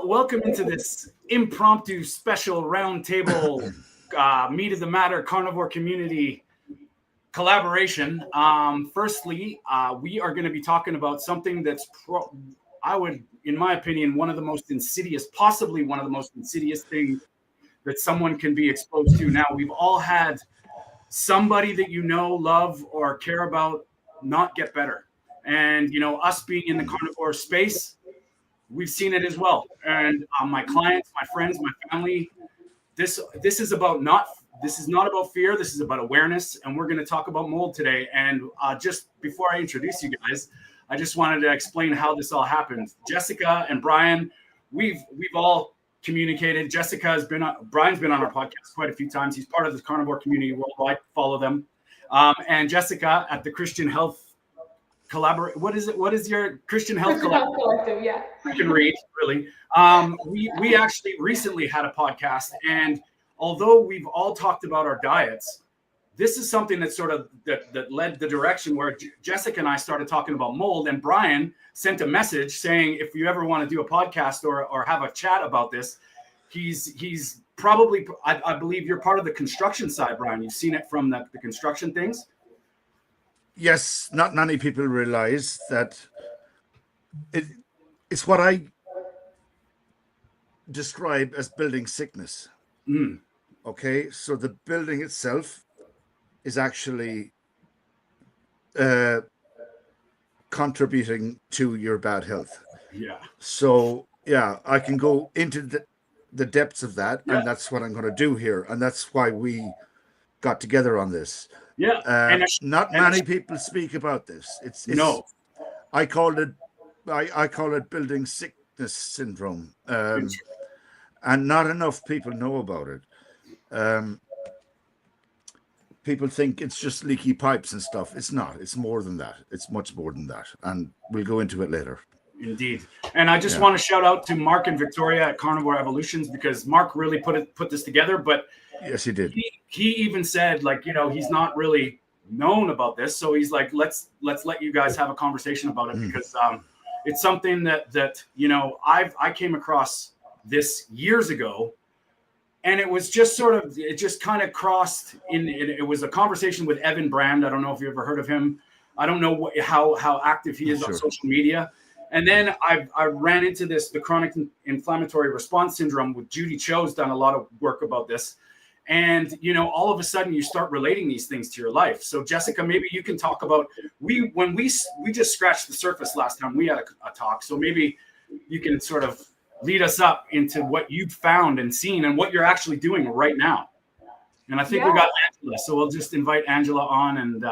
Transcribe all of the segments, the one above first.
Welcome into this impromptu special roundtable meat of the matter carnivore community collaboration. Firstly, we are going to be talking about something that's, in my opinion, one of the most insidious, possibly one of the most insidious things that someone can be exposed to. Now, we've all had somebody that you know, love, or care about not get better. And, us being in the carnivore space, we've seen it as well. And my clients, my friends, my family, this is not about fear. This is about awareness. And we're going to talk about mold today. And just before I introduce you guys, I just wanted to explain how this all happened. Jessica and Brian, we've all communicated. Brian's been on our podcast quite a few times. He's part of the carnivore community worldwide. Follow them. And Jessica at the Christian Health Collaborate. What is it? What is your Christian Health Collective? Yeah. I can read, really. We actually recently had a podcast, and although we've all talked about our diets, this is something that that led the direction where Jessica and I started talking about mold, and Brian sent a message saying, if you ever want to do a podcast or have a chat about this, he's probably, I believe you're part of the construction side, Brian. You've seen it from the construction things. Yes, not many people realize that it's what I describe as building sickness. Okay, so the building itself is actually contributing to your bad health. Yeah. So yeah, I can go into the depths of that, and that's what I'm going to do here, and that's why we got together on this. Yeah, not many people speak about this. It's no. I call it building sickness syndrome, and not enough people know about it. People think it's just leaky pipes and stuff. It's not. It's more than that. It's much more than that, and we'll go into it later. Indeed. And I just want to shout out to Mark and Victoria at Carnivore Evolutions, because Mark really put this together. But yes, he did. He even said, he's not really known about this. So he's like, let's let you guys have a conversation about it, because it's something that I came across this years ago, and it was just it just kind of crossed in. It was a conversation with Evan Brand. I don't know if you ever heard of him. I don't know how active he is on social media. And then I ran into the chronic inflammatory response syndrome with Judy Cho's done a lot of work about this. And, all of a sudden you start relating these things to your life. So Jessica, maybe you can talk about, we just scratched the surface last time we had a talk. So maybe you can sort of lead us up into what you've found and seen and what you're actually doing right now. And I think we got Angela. So we'll just invite Angela on, and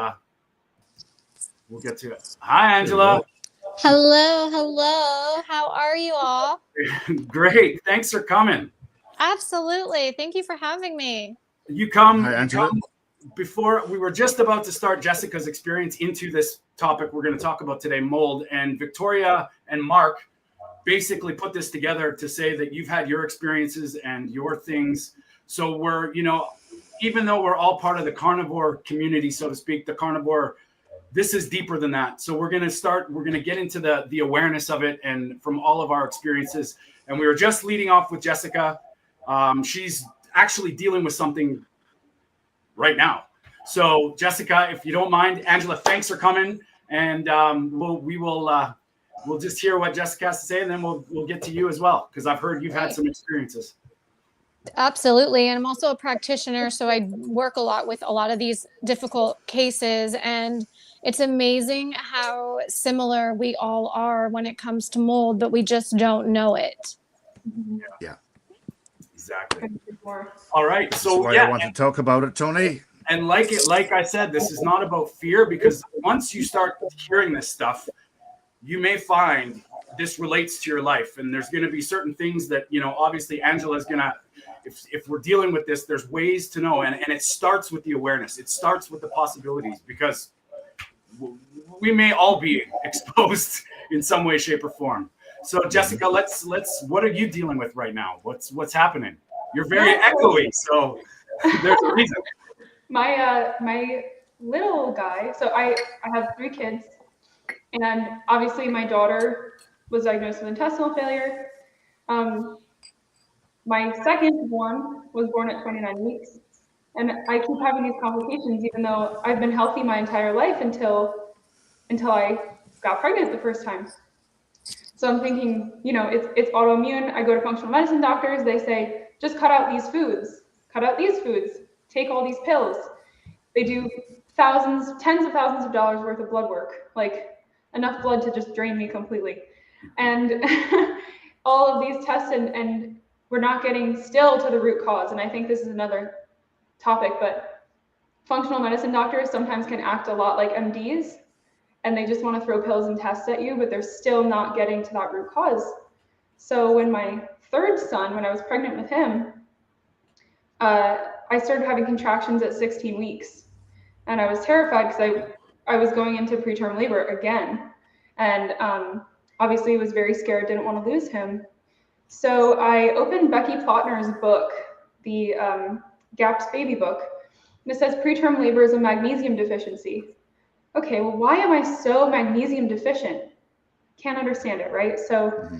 we'll get to it. Hi, Angela. Hello. How are you all? Great. Thanks for coming. Absolutely. Thank you for having me. Hi, Angela. Before we were just about to start Jessica's experience into this topic we're going to talk about today, mold, and Victoria and Mark basically put this together to say that you've had your experiences and your things. So we're, even though we're all part of the carnivore community, so to speak, this is deeper than that. So we're going to get into the awareness of it and from all of our experiences. And we were just leading off with Jessica. She's actually dealing with something right now. So Jessica, if you don't mind, Angela, thanks for coming. And we'll just hear what Jessica has to say, and then we'll get to you as well, because I've heard you've had some experiences. Absolutely. And I'm also a practitioner, so I work a lot with a lot of these difficult cases. And it's amazing how similar we all are when it comes to mold, but we just don't know it. Yeah. Exactly. All right. So I want to talk about it, Tony. And like I said, this is not about fear, because once you start hearing this stuff, you may find this relates to your life. And there's going to be certain things that, obviously Angela's going to, if we're dealing with this, there's ways to know. And it starts with the awareness. It starts with the possibilities, because we may all be exposed in some way, shape, or form. So Jessica, let's what are you dealing with right now? What's happening? You're very echoey, so there's a reason. My little guy, so I have 3 kids, and obviously my daughter was diagnosed with intestinal failure. My second born was born at 29 weeks. And I keep having these complications, even though I've been healthy my entire life until I got pregnant the first time. So I'm thinking, it's autoimmune. I go to functional medicine doctors. They say, just cut out these foods, take all these pills. They do tens of thousands of dollars worth of blood work, like enough blood to just drain me completely. And all of these tests, and we're not getting still to the root cause. And I think this is another topic, but functional medicine doctors sometimes can act a lot like MDs, and they just want to throw pills and tests at you, but they're still not getting to that root cause. So when my third son, when I was pregnant with him, I started having contractions at 16 weeks. And I was terrified because I was going into preterm labor again. And obviously was very scared, didn't want to lose him. So I opened Becky Plotner's book, the GAPS baby book, and it says preterm labor is a magnesium deficiency. Okay, well, why am I so magnesium deficient? Can't understand it, right? So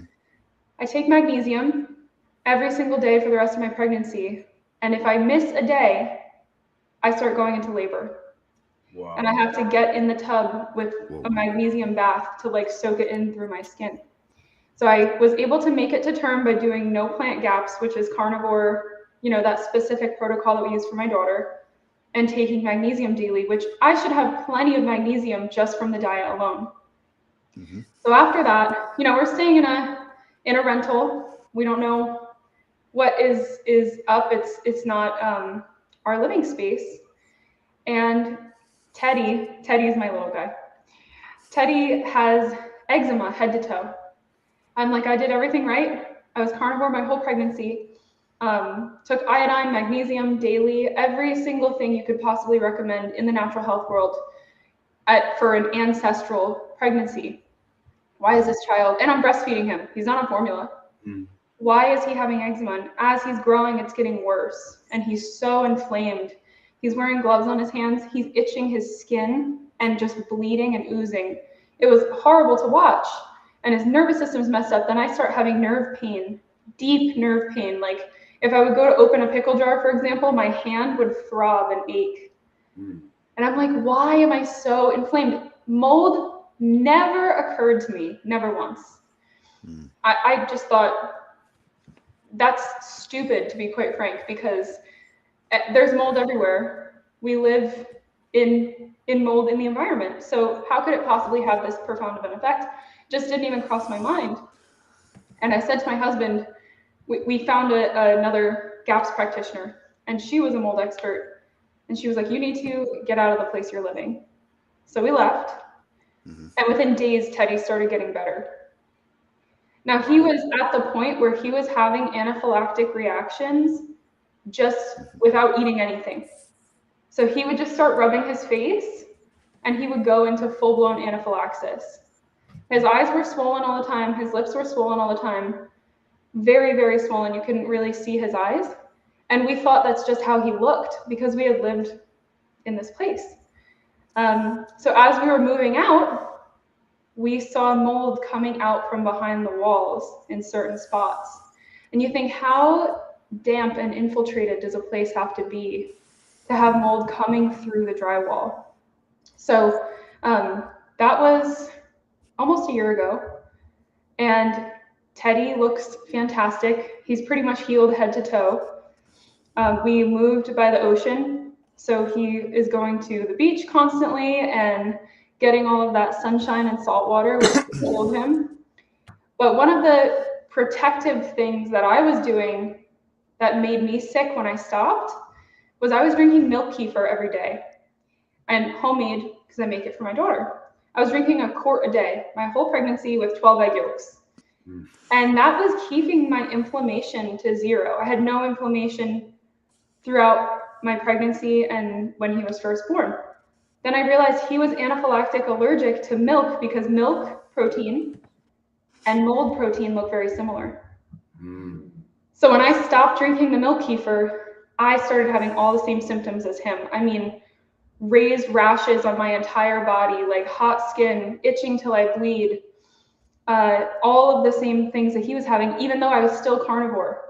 I take magnesium every single day for the rest of my pregnancy. And if I miss a day, I start going into labor. Wow. And I have to get in the tub with a magnesium bath to like soak it in through my skin. So I was able to make it to term by doing no plant GAPS, which is carnivore, that specific protocol that we use for my daughter, and taking magnesium daily, which I should have plenty of magnesium just from the diet alone. So after that, we're staying in a rental. We don't know what is up. It's not our living space. And Teddy is my little guy. Teddy has eczema head to toe. I'm like, I did everything right. I was carnivore my whole pregnancy. Took iodine, magnesium daily, every single thing you could possibly recommend in the natural health world for an ancestral pregnancy. Why is this child, and I'm breastfeeding him, he's not on formula. Why is he having eczema? And as he's growing, it's getting worse. And he's so inflamed. He's wearing gloves on his hands. He's itching his skin and just bleeding and oozing. It was horrible to watch. And his nervous system's messed up. Then I start having nerve pain, deep nerve pain. Like if I would go to open a pickle jar, for example, my hand would throb and ache. And I'm like, why am I so inflamed? Mold never occurred to me, never once. I just thought, that's stupid, to be quite frank, because there's mold everywhere. We live in mold in the environment. So how could it possibly have this profound of an effect? Just didn't even cross my mind. And I said to my husband, we found another GAPS practitioner, and she was a mold expert. And she was like, you need to get out of the place you're living. So we left. And within days, Teddy started getting better. Now, he was at the point where he was having anaphylactic reactions just without eating anything. So he would just start rubbing his face and he would go into full-blown anaphylaxis. His eyes were swollen all the time. His lips were swollen all the time. Very, very swollen. You couldn't really see his eyes. And we thought that's just how he looked because we had lived in this place. So as we were moving out, we saw mold coming out from behind the walls in certain spots. And you think, how damp and infiltrated does a place have to be to have mold coming through the drywall? So that was almost a year ago. And Teddy looks fantastic. He's pretty much healed head to toe. We moved by the ocean. So he is going to the beach constantly and getting all of that sunshine and salt water, which killed him. But one of the protective things that I was doing that made me sick when I stopped was I was drinking milk kefir every day, and homemade because I make it for my daughter. I was drinking a quart a day, my whole pregnancy with 12 egg yolks. And that was keeping my inflammation to zero. I had no inflammation throughout my pregnancy and when he was first born. Then I realized he was anaphylactic allergic to milk because milk protein and mold protein look very similar. So when I stopped drinking the milk kefir, I started having all the same symptoms as him. I mean, raised rashes on my entire body, like hot skin, itching till I bleed, all of the same things that he was having, even though I was still carnivore.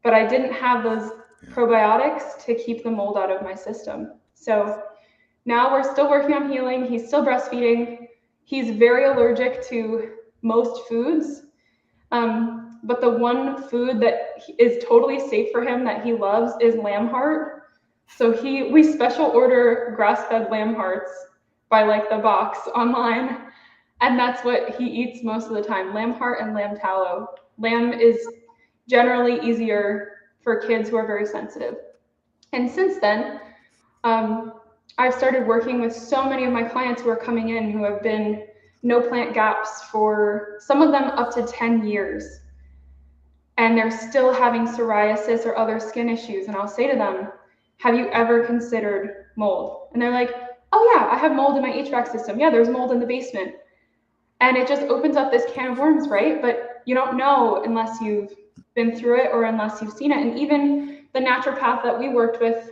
But I didn't have those probiotics to keep the mold out of my system. So now we're still working on healing. He's still breastfeeding. He's very allergic to most foods. But the one food that is totally safe for him that he loves is lamb heart. So we special order grass-fed lamb hearts by like the box online. And that's what he eats most of the time, lamb heart and lamb tallow. Lamb is generally easier for kids who are very sensitive. And since then, I've started working with so many of my clients who are coming in who have been no plant gaps for some of them up to 10 years. And they're still having psoriasis or other skin issues. And I'll say to them, have you ever considered mold? And they're like, oh yeah, I have mold in my HVAC system. Yeah, there's mold in the basement. And it just opens up this can of worms, right? But you don't know unless you've been through it or unless you've seen it. And even the naturopath that we worked with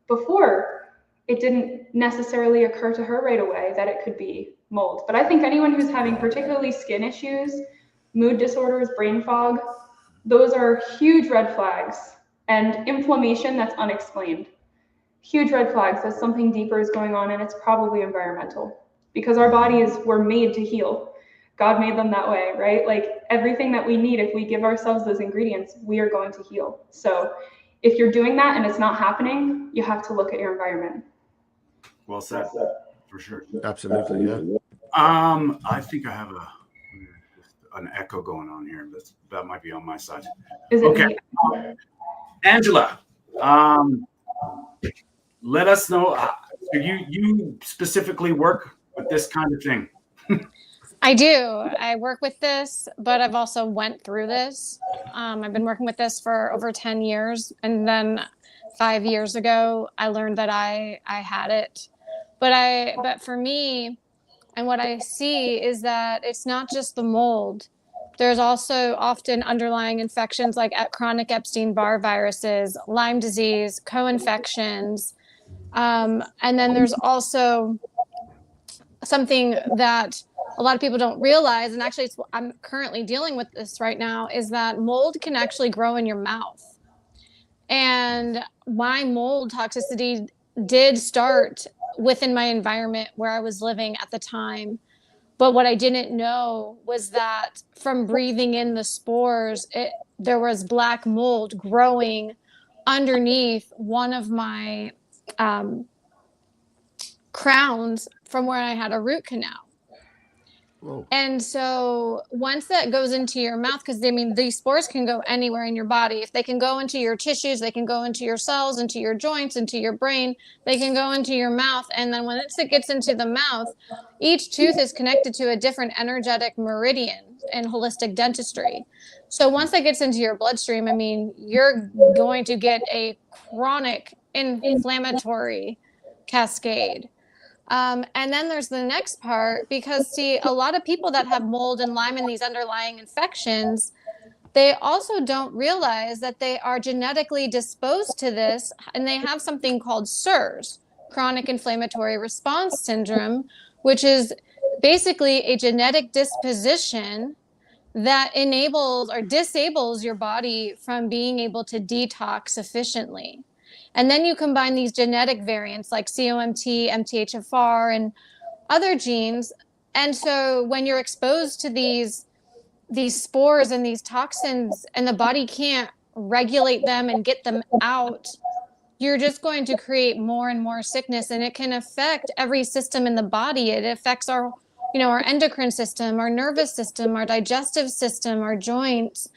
before, it didn't necessarily occur to her right away that it could be mold. But I think anyone who's having particularly skin issues, mood disorders, brain fog, those are huge red flags. And inflammation that's unexplained. Huge red flags that something deeper is going on, and it's probably environmental. Because our bodies were made to heal. God made them that way, right? Like everything that we need, if we give ourselves those ingredients, we are going to heal. So if you're doing that and it's not happening, you have to look at your environment. Well said, for sure. Absolutely, yeah. I think I have an echo going on here. That might be on my side. Is it okay? me? Angela, let us know. You specifically work with this kind of thing? I do. I work with this, but I've also went through this. I've been working with this for over 10 years. And then 5 years ago, I learned that I had it. But for me, and what I see is that it's not just the mold. There's also often underlying infections like chronic Epstein-Barr viruses, Lyme disease, co-infections. And then there's also something that a lot of people don't realize, and actually I'm currently dealing with this right now, is that mold can actually grow in your mouth. And my mold toxicity did start within my environment where I was living at the time. But what I didn't know was that from breathing in the spores, there was black mold growing underneath one of my crowns from where I had a root canal. Whoa. And so once that goes into your mouth, because I mean, these spores can go anywhere in your body. If they can go into your tissues, they can go into your cells, into your joints, into your brain, they can go into your mouth. And then when it gets into the mouth, each tooth is connected to a different energetic meridian in holistic dentistry. So once that gets into your bloodstream, I mean, you're going to get a chronic inflammatory cascade. And then there's the next part, because see, a lot of people that have mold and Lyme and these underlying infections, they also don't realize that they are genetically disposed to this, and they have something called CIRS, chronic inflammatory response syndrome, which is basically a genetic disposition that enables or disables your body from being able to detox efficiently. And then you combine these genetic variants like COMT, MTHFR, and other genes. And so when you're exposed to these spores and these toxins, and the body can't regulate them and get them out, you're just going to create more and more sickness. And it can affect every system in the body. It affects our endocrine system, our nervous system, our digestive system, our joints.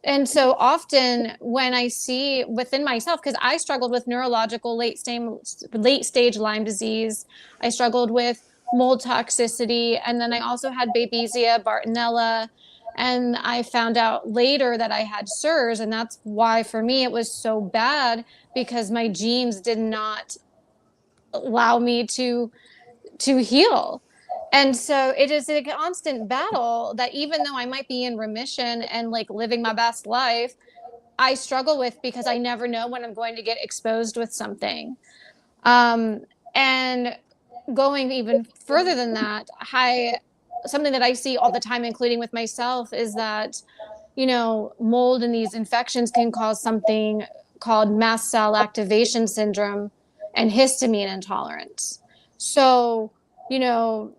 And so often when I see within myself, because I struggled with neurological late stage Lyme disease, I struggled with mold toxicity, and then I also had Babesia, Bartonella, and I found out later that I had CIRS, and that's why for me it was so bad, because my genes did not allow me to heal. And so it is a constant battle that even though I might be in remission and like living my best life, I struggle with, because I never know when I'm going to get exposed with something. And going even further than that, something that I see all the time, including with myself, is that, you know, mold and these infections can cause something called mast cell activation syndrome and histamine intolerance. So, you know,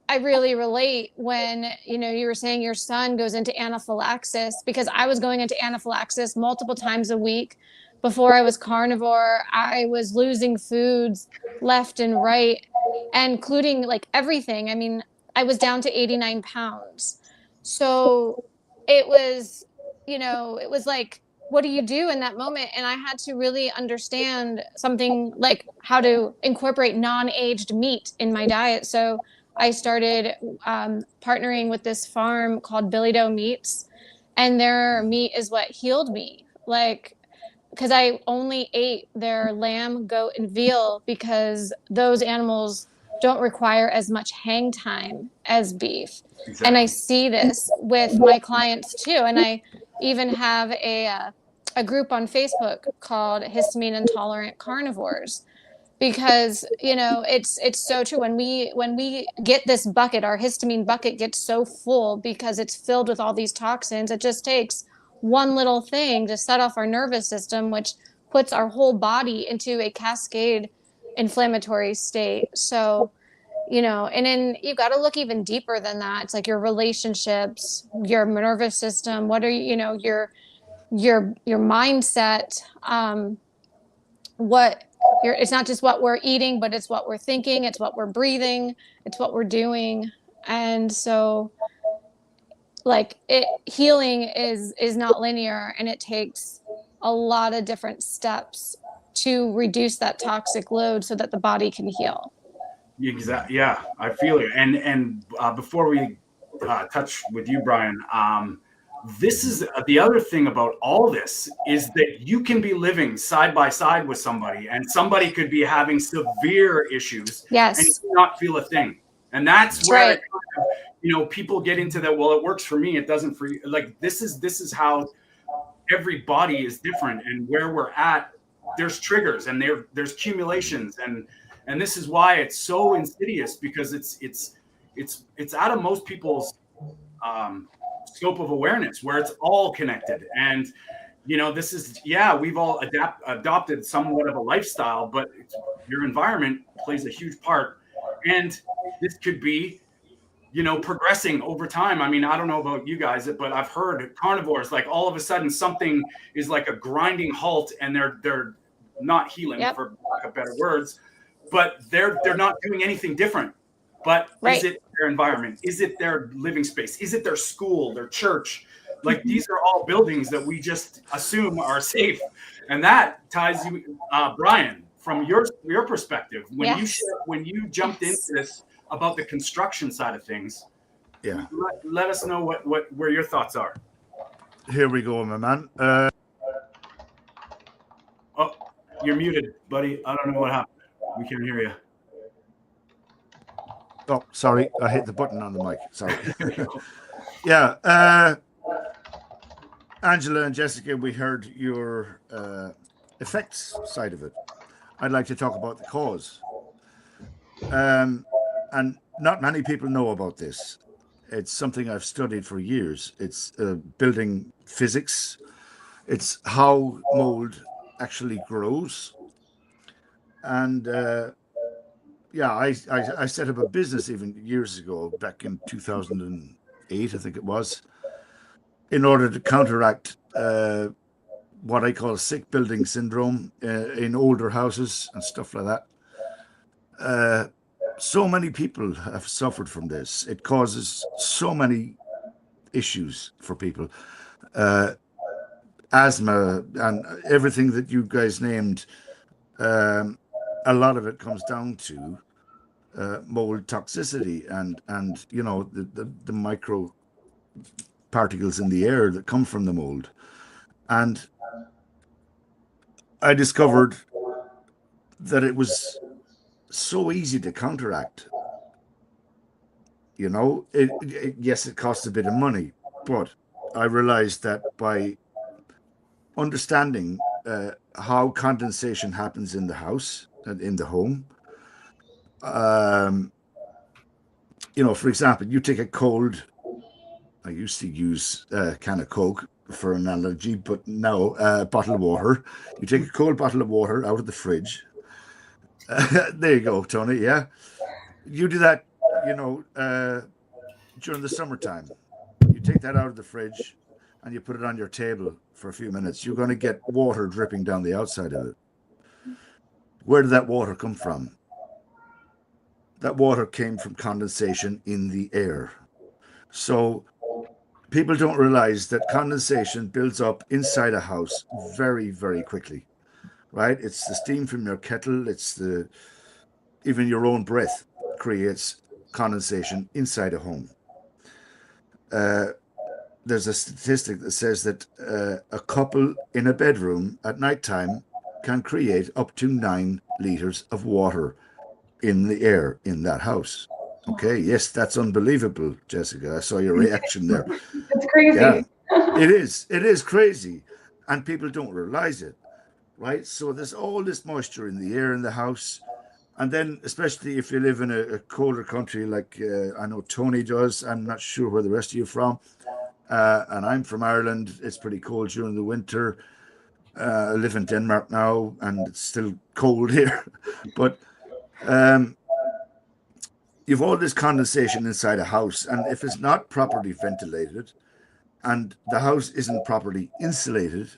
I really relate when, you know, you were saying your son goes into anaphylaxis, because I was going into anaphylaxis multiple times a week. Before I was carnivore, I was losing foods left and right, including like everything. I mean, I was down to 89 pounds. So it was, you know, it was like, what do you do in that moment? And I had to really understand something like how to incorporate non-aged meat in my diet. So I started partnering with this farm called Billy Doe Meats, and their meat is what healed me. Like, because I only ate their lamb, goat, and veal because those animals don't require as much hang time as beef. Exactly. And I see this with my clients too. And I even have a group on Facebook called Histamine Intolerant Carnivores, because, you know, it's so true. When we get this bucket, our histamine bucket gets so full because it's filled with all these toxins. It just takes one little thing to set off our nervous system, which puts our whole body into a cascade inflammatory state. So, you know, and then you got to look even deeper than that. It's like your relationships, your nervous system, what are you know, your mindset, what it's not just what we're eating, but it's what we're thinking, it's what we're breathing, it's what we're doing. And so, like, healing is not linear, and it takes a lot of different steps to reduce that toxic load so that the body can heal. Exactly. Yeah, I feel it. And before we touch with you, Brian, this is the other thing about all this is that you can be living side by side with somebody, and somebody could be having severe issues, and Yes. not feel a thing. And that's That's where right. you know, people get into that. Well, it works for me, it doesn't for you. Like this is how every body is different, and where we're at, there's triggers, and there's accumulations, and this is why it's so insidious, because it's out of most people's scope of awareness, where it's all connected. And you know, this is, yeah, we've all adopted somewhat of a lifestyle, but your environment plays a huge part. And this could be, you know, progressing over time. I mean, I don't know about you guys, but I've heard carnivores, like all of a sudden something is like a grinding halt, and they're not healing, Yep. for lack of better words, but they're not doing anything different. But Right. is it their environment? Is it their living space? Is it their school, their church? Like these are all buildings that we just assume are safe. And that ties you, Brian, from your perspective, when Yes. you jumped into this about the construction side of things. Yeah. Let us know where your thoughts are. Here we go, my man. Oh, you're muted, buddy. I don't know what happened. We can't hear you. Oh, sorry. I hit the button on the mic. Sorry. Yeah. Angela and Jessica, we heard your effects side of it. I'd like to talk about the cause. And not many people know about this. It's something I've studied for years. It's building physics. It's how mold actually grows. And yeah, I set up a business even years ago, back in 2008, I think it was, in order to counteract what I call sick building syndrome in older houses and stuff like that. So many people have suffered from this. It causes so many issues for people. Asthma and everything that you guys named, a lot of it comes down to mold toxicity and you know, the micro particles in the air that come from the mold. And I discovered that it was so easy to counteract. You know, yes, it costs a bit of money, but I realized that by understanding how condensation happens in the house and in the home, for example, you take a cold, I used to use a can of Coke for an analogy, but now a bottle of water. You take a cold bottle of water out of the fridge. There you go, Tony. Yeah. You do that, during the summertime. You take that out of the fridge and you put it on your table for a few minutes. You're going to get water dripping down the outside of it. Where did that water come from? That water came from condensation in the air. So people don't realize that condensation builds up inside a house very, very quickly, right? It's the steam from your kettle. Even your own breath creates condensation inside a home. There's a statistic that says that a couple in a bedroom at nighttime can create up to 9 liters of water in the air in that house. Okay, yes, that's unbelievable, Jessica. I saw your reaction there. It's crazy. Yeah, it is crazy, and people don't realize it, right? So there's all this moisture in the air in the house, and then especially if you live in a colder country like I know Tony does. I'm not sure where the rest of you are from, and I'm from Ireland. It's pretty cold during the winter. I live in Denmark now, and it's still cold here, but you've all this condensation inside a house, and if it's not properly ventilated and the house isn't properly insulated,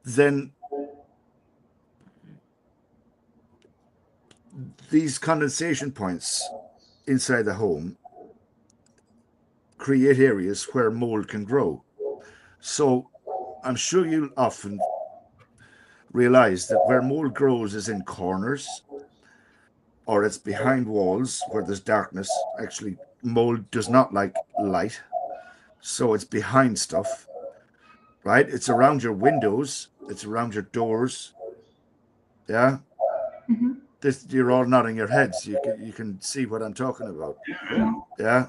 then these condensation points inside the home create areas where mold can grow. So I'm sure you'll often realize that where mold grows is in corners, or it's behind walls where there's darkness. Actually, mold does not like light, so it's behind stuff, right? It's around your windows, it's around your doors. Yeah. Mm-hmm. You're all nodding your heads. You can see what I'm talking about. Yeah.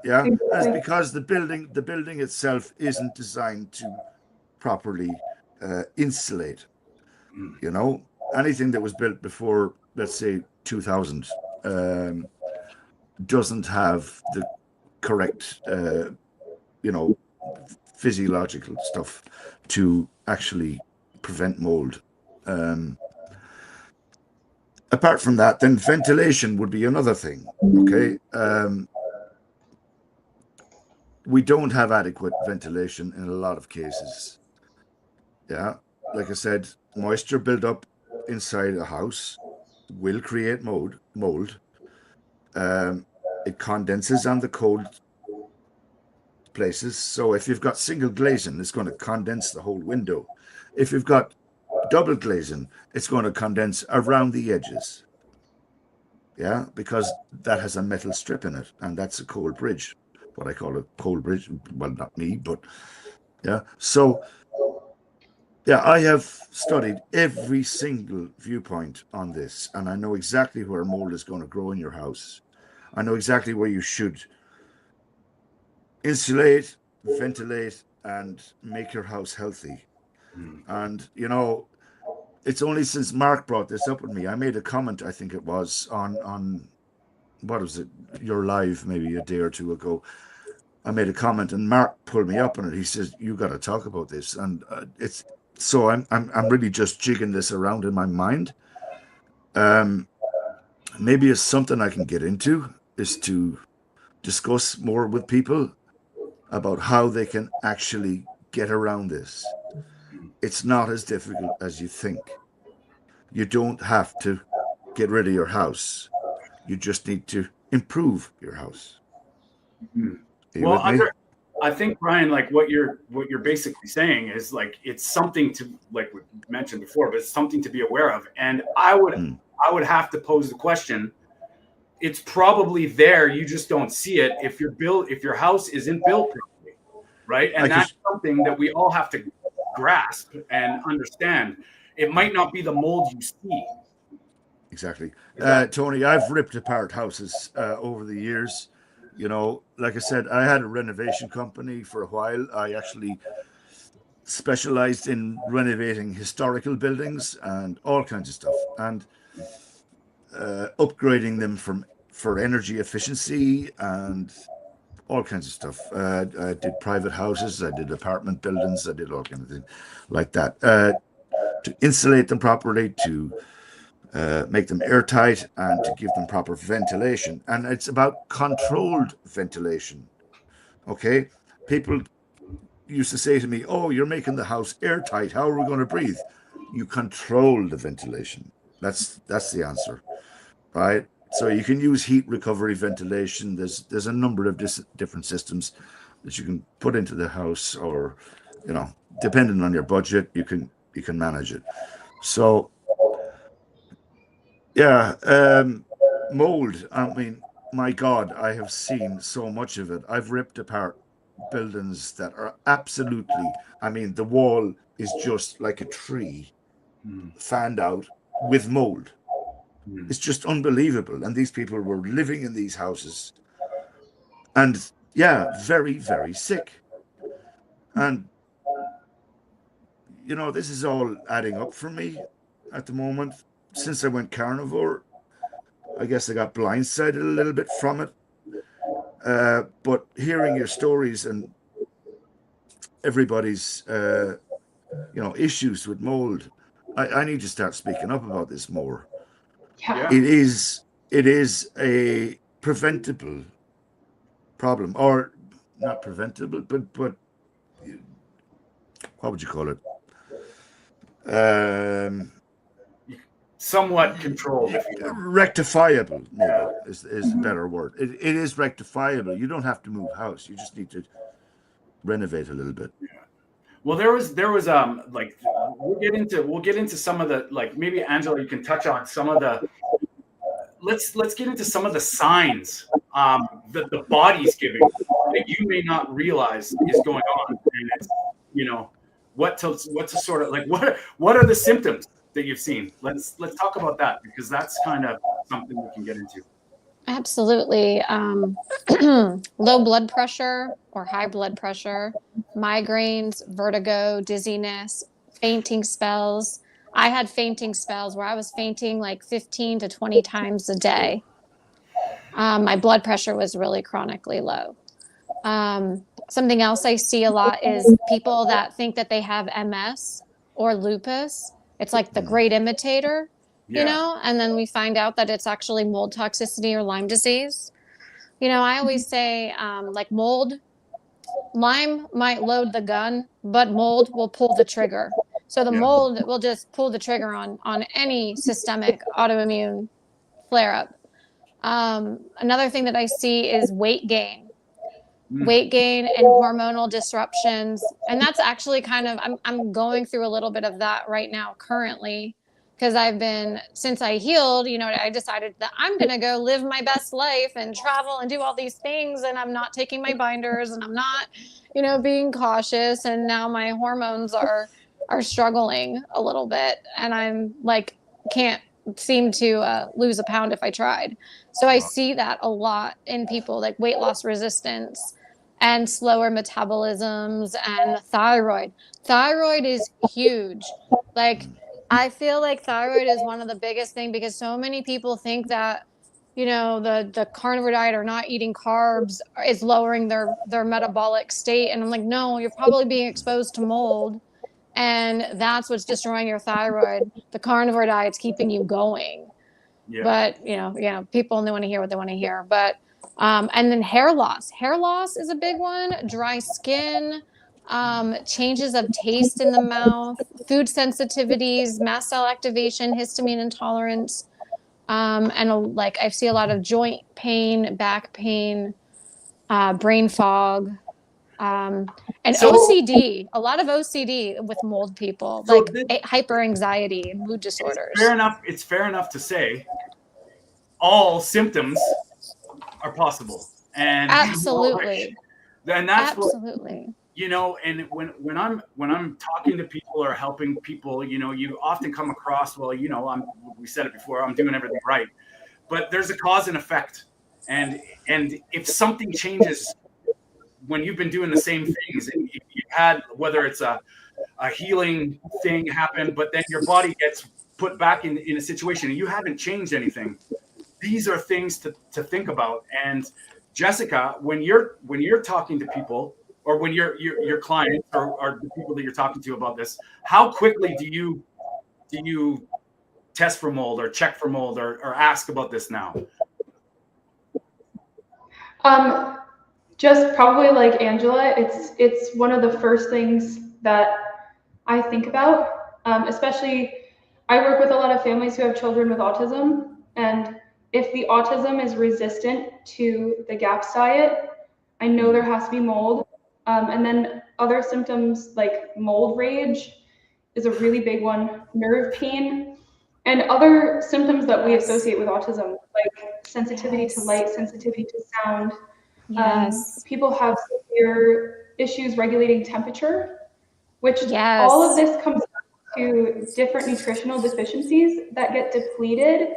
And it's because the building itself isn't designed to properly insulate. Anything that was built before, let's say, 2000 doesn't have the correct physiological stuff to actually prevent mold. Apart from that, then ventilation would be another thing. Okay. We don't have adequate ventilation in a lot of cases. Yeah, like I said, moisture buildup inside a house will create mold. It condenses on the cold places. So if you've got single glazing, it's going to condense the whole window. If you've got double glazing, it's going to condense around the edges. Yeah, because that has a metal strip in it, and that's a cold bridge. What I call a cold bridge. Well, not me, but yeah. So yeah, I have studied every single viewpoint on this, and I know exactly where mold is going to grow in your house. I know exactly where you should insulate, ventilate, and make your house healthy. And, it's only since Mark brought this up with me. I made a comment, I think it was, on what was it, your live maybe a day or two ago. I made a comment, and Mark pulled me up on it. He says, "You got to talk about this," and it's so I'm really just jigging this around in my mind. Maybe it's something I can get into, is to discuss more with people about how they can actually get around this. It's not as difficult as you think. You don't have to get rid of your house. You just need to improve your house. Well, I think, Brian, like what you're basically saying is like it's something to, like we mentioned before, but it's something to be aware of. And I would have to pose the question. It's probably there. You just don't see it if your house isn't built properly, right? And that's something that we all have to grasp and understand. It might not be the mold you see. Exactly. Tony, I've ripped apart houses over the years. Like I said, I had a renovation company for a while. I actually specialized in renovating historical buildings and all kinds of stuff, and upgrading them from for energy efficiency and all kinds of stuff. I did private houses, I did apartment buildings, I did all kinds of things like that. To insulate them properly, to make them airtight, and to give them proper ventilation. And it's about controlled ventilation. Okay? People used to say to me, "Oh, you're making the house airtight. How are we going to breathe?" You control the ventilation. That's the answer, right? So you can use heat recovery ventilation. There's a number of different systems that you can put into the house, or depending on your budget, you can manage it. So yeah, mold. I mean, my God, I have seen so much of it. I've ripped apart buildings that are absolutely, I mean, the wall is just like a tree fanned out with mold. It's just unbelievable. And these people were living in these houses and very, very sick. And this is all adding up for me at the moment. Since I went carnivore, I guess I got blindsided a little bit from it. But hearing your stories and everybody's issues with mold, I need to start speaking up about this more. Yeah. It is a preventable problem, or not preventable, but what would you call it? Somewhat controlled. Rectifiable, maybe is a better word. It is rectifiable. You don't have to move house. You just need to renovate a little bit. Well, there was like we'll get into some of the, like, maybe Angela, you can touch on some of the. Let's get into some of the signs that the body's giving that you may not realize is going on, and it's what to sort of, like, what are the symptoms that you've seen? Let's talk about that, because that's kind of something we can get into. Absolutely. Low blood pressure or high blood pressure, migraines, vertigo, dizziness, fainting spells. I had fainting spells where I was fainting like 15 to 20 times a day. My blood pressure was really chronically low. Something else I see a lot is people that think that they have MS or lupus. It's like the great imitator, and then we find out that it's actually mold toxicity or Lyme disease. I always say, like, Lyme might load the gun, but mold will pull the trigger. So the mold will just pull the trigger on any systemic autoimmune flare-up. Another thing that I see is weight gain and hormonal disruptions. And that's actually kind of, I'm going through a little bit of that right now currently, because since I healed, I decided that I'm going to go live my best life and travel and do all these things. And I'm not taking my binders, and I'm not, being cautious. And now my hormones are struggling a little bit. And I'm like, can't seem to lose a pound if I tried. So I see that a lot in people, like weight loss resistance and slower metabolisms, and thyroid. Thyroid is huge. Like, I feel like thyroid is one of the biggest things, because so many people think that, the carnivore diet or not eating carbs is lowering their metabolic state. And I'm like, no, you're probably being exposed to mold, and that's what's destroying your thyroid. The carnivore diet's keeping you going. Yeah. But, people only want to hear what they want to hear. But, and then hair loss. Hair loss is a big one. Dry skin, changes of taste in the mouth, food sensitivities, mast cell activation, histamine intolerance. And I see a lot of joint pain, back pain, brain fog, and OCD, a lot of OCD with mold people, hyper anxiety and mood disorders. It's fair enough to say all symptoms are possible. And absolutely. And that's absolutely. And when I'm talking to people or helping people, you often come across, we said it before, I'm doing everything right, but there's a cause and effect. And if something changes when you've been doing the same things, and you've had, whether it's a healing thing happen, but then your body gets put back in a situation and you haven't changed anything, these are things to think about. And Jessica, when you're talking to people, or when your clients or the people that you're talking to about this, how quickly do you test for mold or check for mold or ask about this now? Just probably like Angela, it's one of the first things that I think about, especially I work with a lot of families who have children with autism, and if the autism is resistant to the GAPS diet, I know there has to be mold. And then other symptoms like mold rage is a really big one, nerve pain, and other symptoms that we associate with autism, like sensitivity to light, sensitivity to sound. People have severe issues regulating temperature, which all of this comes down to different nutritional deficiencies that get depleted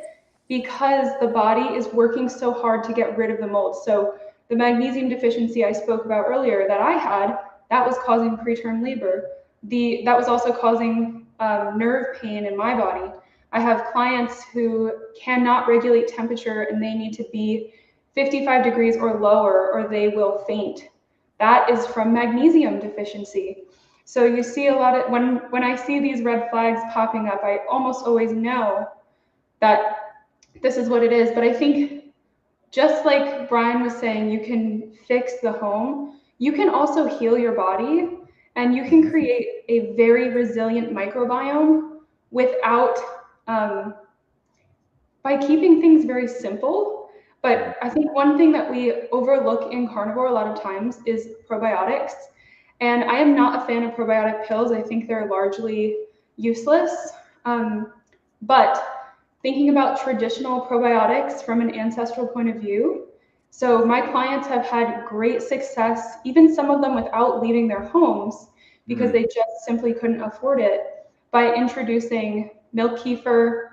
because the body is working so hard to get rid of the mold. So the magnesium deficiency I spoke about earlier that I had, that was causing preterm labor. That was also causing nerve pain in my body. I have clients who cannot regulate temperature and they need to be 55 degrees or lower or they will faint. That is from magnesium deficiency. So you see a lot of, when I see these red flags popping up, I almost always know that this is what it is. But I think just like Brian was saying, you can fix the home, you can also heal your body, and you can create a very resilient microbiome without, by keeping things very simple. But I think one thing that we overlook in carnivore a lot of times is probiotics. And I am not a fan of probiotic pills. I think they're largely useless. But thinking about traditional probiotics from an ancestral point of view, so my clients have had great success, even some of them without leaving their homes, because they just simply couldn't afford it, by introducing milk kefir,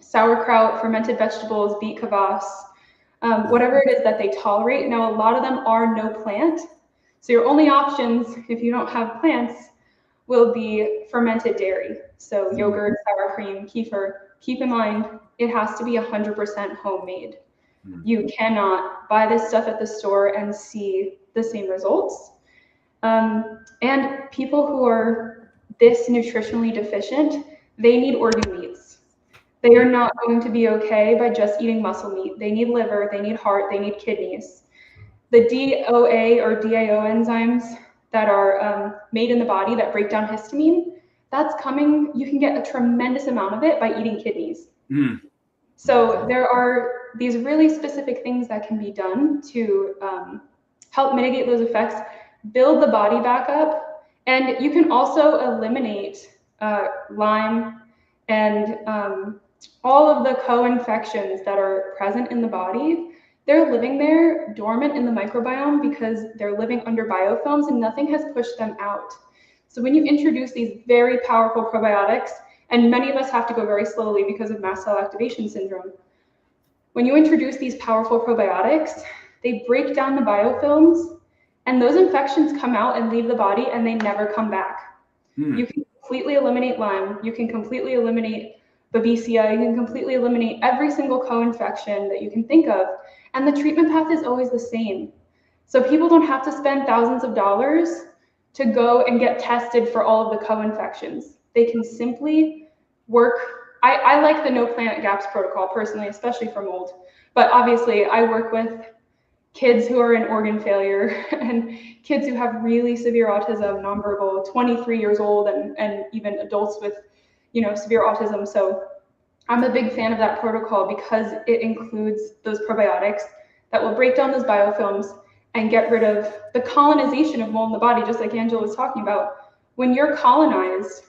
sauerkraut, fermented vegetables, beet kvass, whatever it is that they tolerate. Now, a lot of them are no plant. So your only options, if you don't have plants, will be fermented dairy. So yogurt, sour cream, kefir. Keep in mind, it has to be 100% homemade. You cannot buy this stuff at the store and see the same results. And people who are this nutritionally deficient, they need organ meats. They are not going to be okay by just eating muscle meat. They need liver, they need heart, they need kidneys. The DOA or DAO enzymes that are made in the body that break down histamine, that's coming, you can get a tremendous amount of it by eating kidneys. So there are these really specific things that can be done to help mitigate those effects, build the body back up, and you can also eliminate Lyme and all of the co-infections that are present in the body. They're living there dormant in the microbiome because they're living under biofilms and nothing has pushed them out. So when you introduce these very powerful probiotics, and many of us have to go very slowly because of mast cell activation syndrome, when you introduce these powerful probiotics, they break down the biofilms and those infections come out and leave the body and they never come back. You can completely eliminate Lyme, you can completely eliminate Babesia, you can completely eliminate every single co-infection that you can think of, and the treatment path is always the same. So people don't have to spend thousands of dollars to go and get tested for all of the co-infections. They can simply work. I like the no plant GAPS protocol personally, especially for mold, but obviously I work with kids who are in organ failure and kids who have really severe autism, nonverbal, 23 years old, and even adults with severe autism. So I'm a big fan of that protocol because it includes those probiotics that will break down those biofilms and get rid of the colonization of mold in the body, just like Angela was talking about. When you're colonized,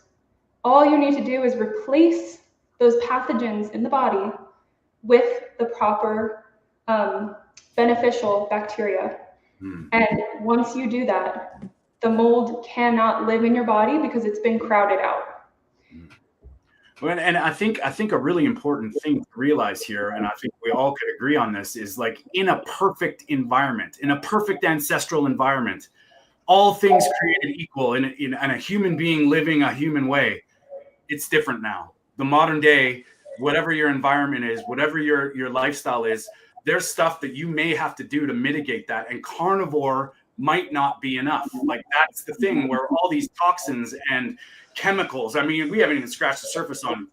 all you need to do is replace those pathogens in the body with the proper beneficial bacteria. And once you do that, the mold cannot live in your body because it's been crowded out. And I think a really important thing to realize here, and I think we all could agree on this, is like in a perfect environment, in a perfect ancestral environment, all things created equal in a human being living a human way. It's different now. The modern day, whatever your environment is, whatever your lifestyle is, there's stuff that you may have to do to mitigate that. And carnivore might not be enough. Like, that's the thing where all these toxins and chemicals, I mean, we haven't even scratched the surface on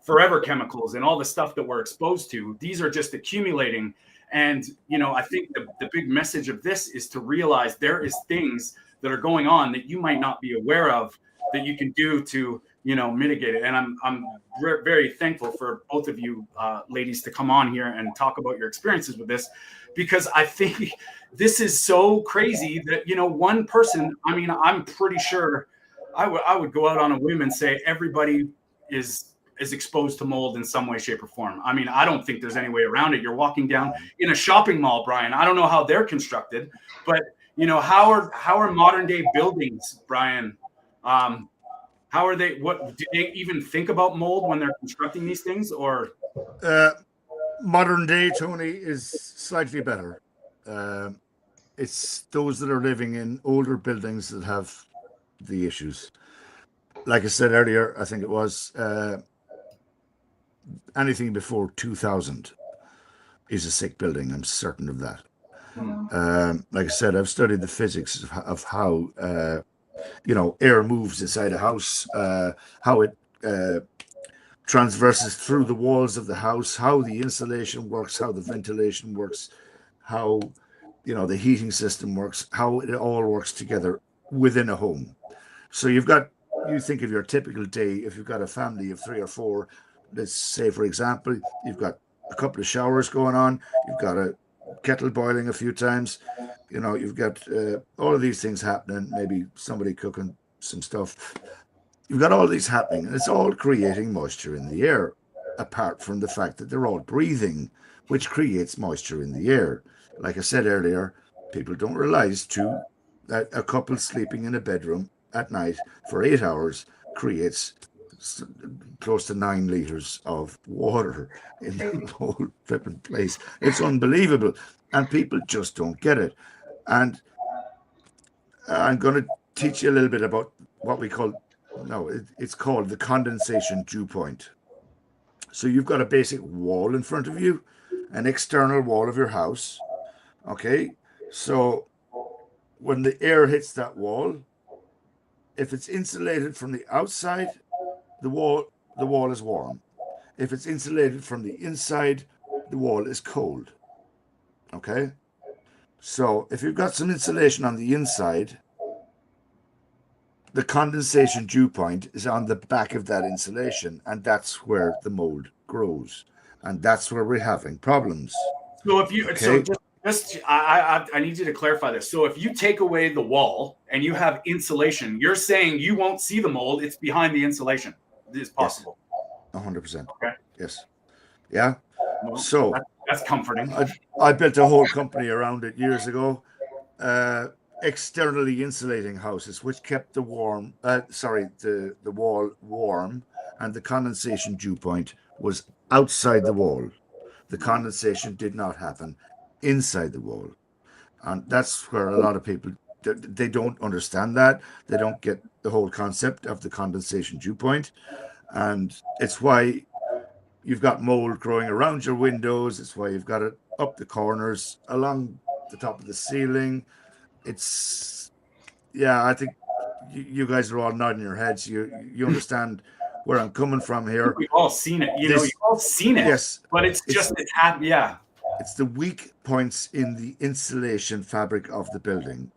forever chemicals and all the stuff that we're exposed to. These are just accumulating. And, you know, I think the big message of this is to realize there is things that are going on that you might not be aware of that you can do to, you know, mitigate it. And I'm very thankful for both of you ladies to come on here and talk about your experiences with this, because I think this is so crazy that, you know, one person, I mean, I'm pretty sure I would go out on a whim and say everybody is exposed to mold in some way, shape, or form. I mean, I don't think there's any way around it. You're walking down in a shopping mall, Brian. I don't know how they're constructed, but, you know, how are modern day buildings, Brian? How are they? What do they even think about mold when they're constructing these things? Or modern day, Tony, is slightly better. It's those that are living in older buildings that have the issues. Like I said earlier, I think it was anything before 2000 is a sick building. I'm certain of that. Like I said, I've studied the physics of how you know, air moves inside a house, how it transverses through the walls of the house, how the insulation works, how the ventilation works, how, you know, the heating system works, how it all works together within a home. So you think of your typical day, if you've got a family of 3 or 4, let's say, for example, you've got a couple of showers going on, you've got a kettle boiling a few times, you know, you've got all of these things happening, maybe somebody cooking some stuff. You've got all these happening, and it's all creating moisture in the air, apart from the fact that they're all breathing, which creates moisture in the air. Like I said earlier, people don't realize that a couple sleeping in a bedroom at night for 8 hours creates close to 9 liters of water in the whole flipping place. It's unbelievable, and people just don't get it. And I'm going to teach you a little bit about what we call, it's called the condensation dew point. So you've got a basic wall in front of you, an external wall of your house. Okay, so when the air hits that wall, if it's insulated from the outside, the wall is warm. If it's insulated from the inside, the wall is cold. Okay, so if you've got some insulation on the inside, the condensation dew point is on the back of that insulation, and that's where the mold grows, and that's where we're having problems. So if you, okay? I need you to clarify this. So if you take away the wall and you have insulation, you're saying you won't see the mold. It's behind the insulation. It is possible. Yes. 100%. Okay. Yes. Yeah. Well, so that's comforting. I built a whole company around it years ago, externally insulating houses, which kept the wall warm, and the condensation dew point was outside the wall. The condensation did not happen inside the wall, and that's where a lot of people, they don't understand that. They don't get the whole concept of the condensation dew point, and it's why you've got mold growing around your windows. It's why you've got it up the corners, along the top of the ceiling. It's, yeah, I think you guys are all nodding your heads. You understand where I'm coming from here. We've all seen it. You've all seen it. Yes, but it's happened. Yeah. It's the weak points in the insulation fabric of the building.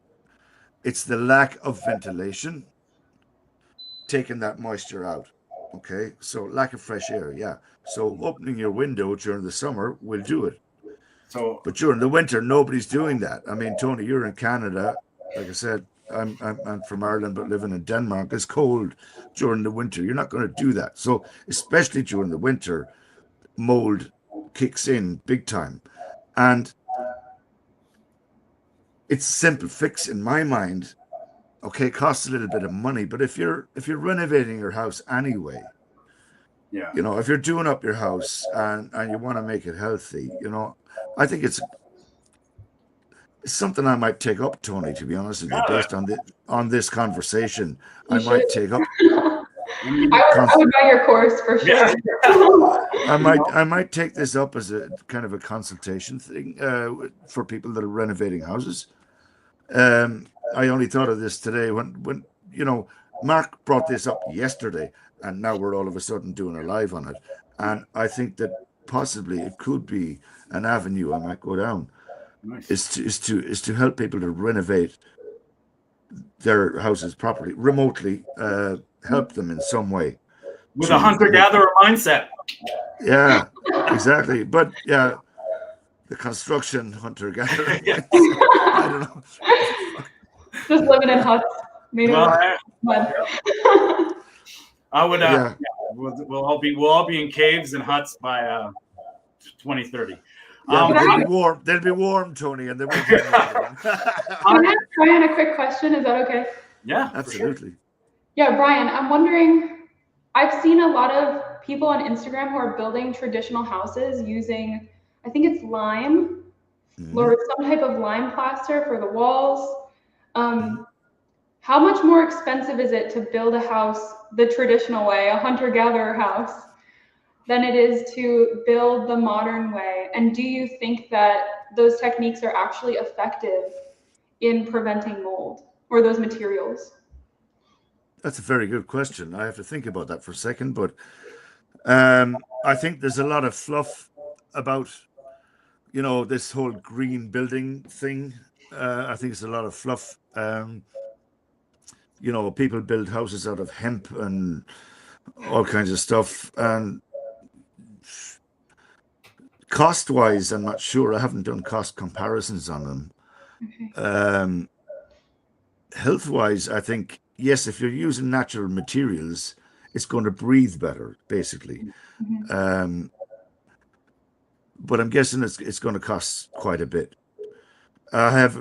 It's the lack of ventilation, taking that moisture out. Okay, so lack of fresh air. Yeah. So opening your window during the summer will do it. But during the winter, nobody's doing that. I mean, Tony, you're in Canada. Like I said, I'm from Ireland, but living in Denmark. It's cold during the winter. You're not going to do that. So especially during the winter, mold kicks in big time. And it's a simple fix in my mind. Okay, it costs a little bit of money, but if you're renovating your house anyway, yeah, you know, if you're doing up your house and you want to make it healthy, you know, I think it's something I might take up, Tony, to be honest with you, based on this conversation. I might take up I would buy your course for sure. Yeah. I might take this up as a kind of a consultation thing for people that are renovating houses. I only thought of this today when Mark brought this up yesterday, and now we're all of a sudden doing a live on it. And I think that possibly it could be an avenue I might go down. Nice. Is to help people to renovate their houses properly, remotely, help them in some way. With a hunter-gatherer mindset. Yeah, exactly. But yeah, the construction hunter-gatherer. Yeah. I don't know. Just living in huts made of mud. I would. Yeah. We'll all be in caves and huts by 2030. Yeah, but they'll be warm. They'll be warm, Tony, and they won't. Can I ask Brian a quick question? Is that okay? Yeah, absolutely. Sure. Yeah, Brian, I'm wondering, I've seen a lot of people on Instagram who are building traditional houses using, I think it's lime, or some type of lime plaster for the walls. How much more expensive is it to build a house the traditional way, a hunter-gatherer house, than it is to build the modern way? And do you think that those techniques are actually effective in preventing mold, or those materials? That's a very good question. I have to think about that for a second, but I think there's a lot of fluff about, this whole green building thing. I think it's a lot of fluff. People build houses out of hemp and all kinds of stuff. And cost-wise, I'm not sure. I haven't done cost comparisons on them. Okay. Health-wise, I think, yes, if you're using natural materials, it's going to breathe better, basically. But I'm guessing it's going to cost quite a bit. I have,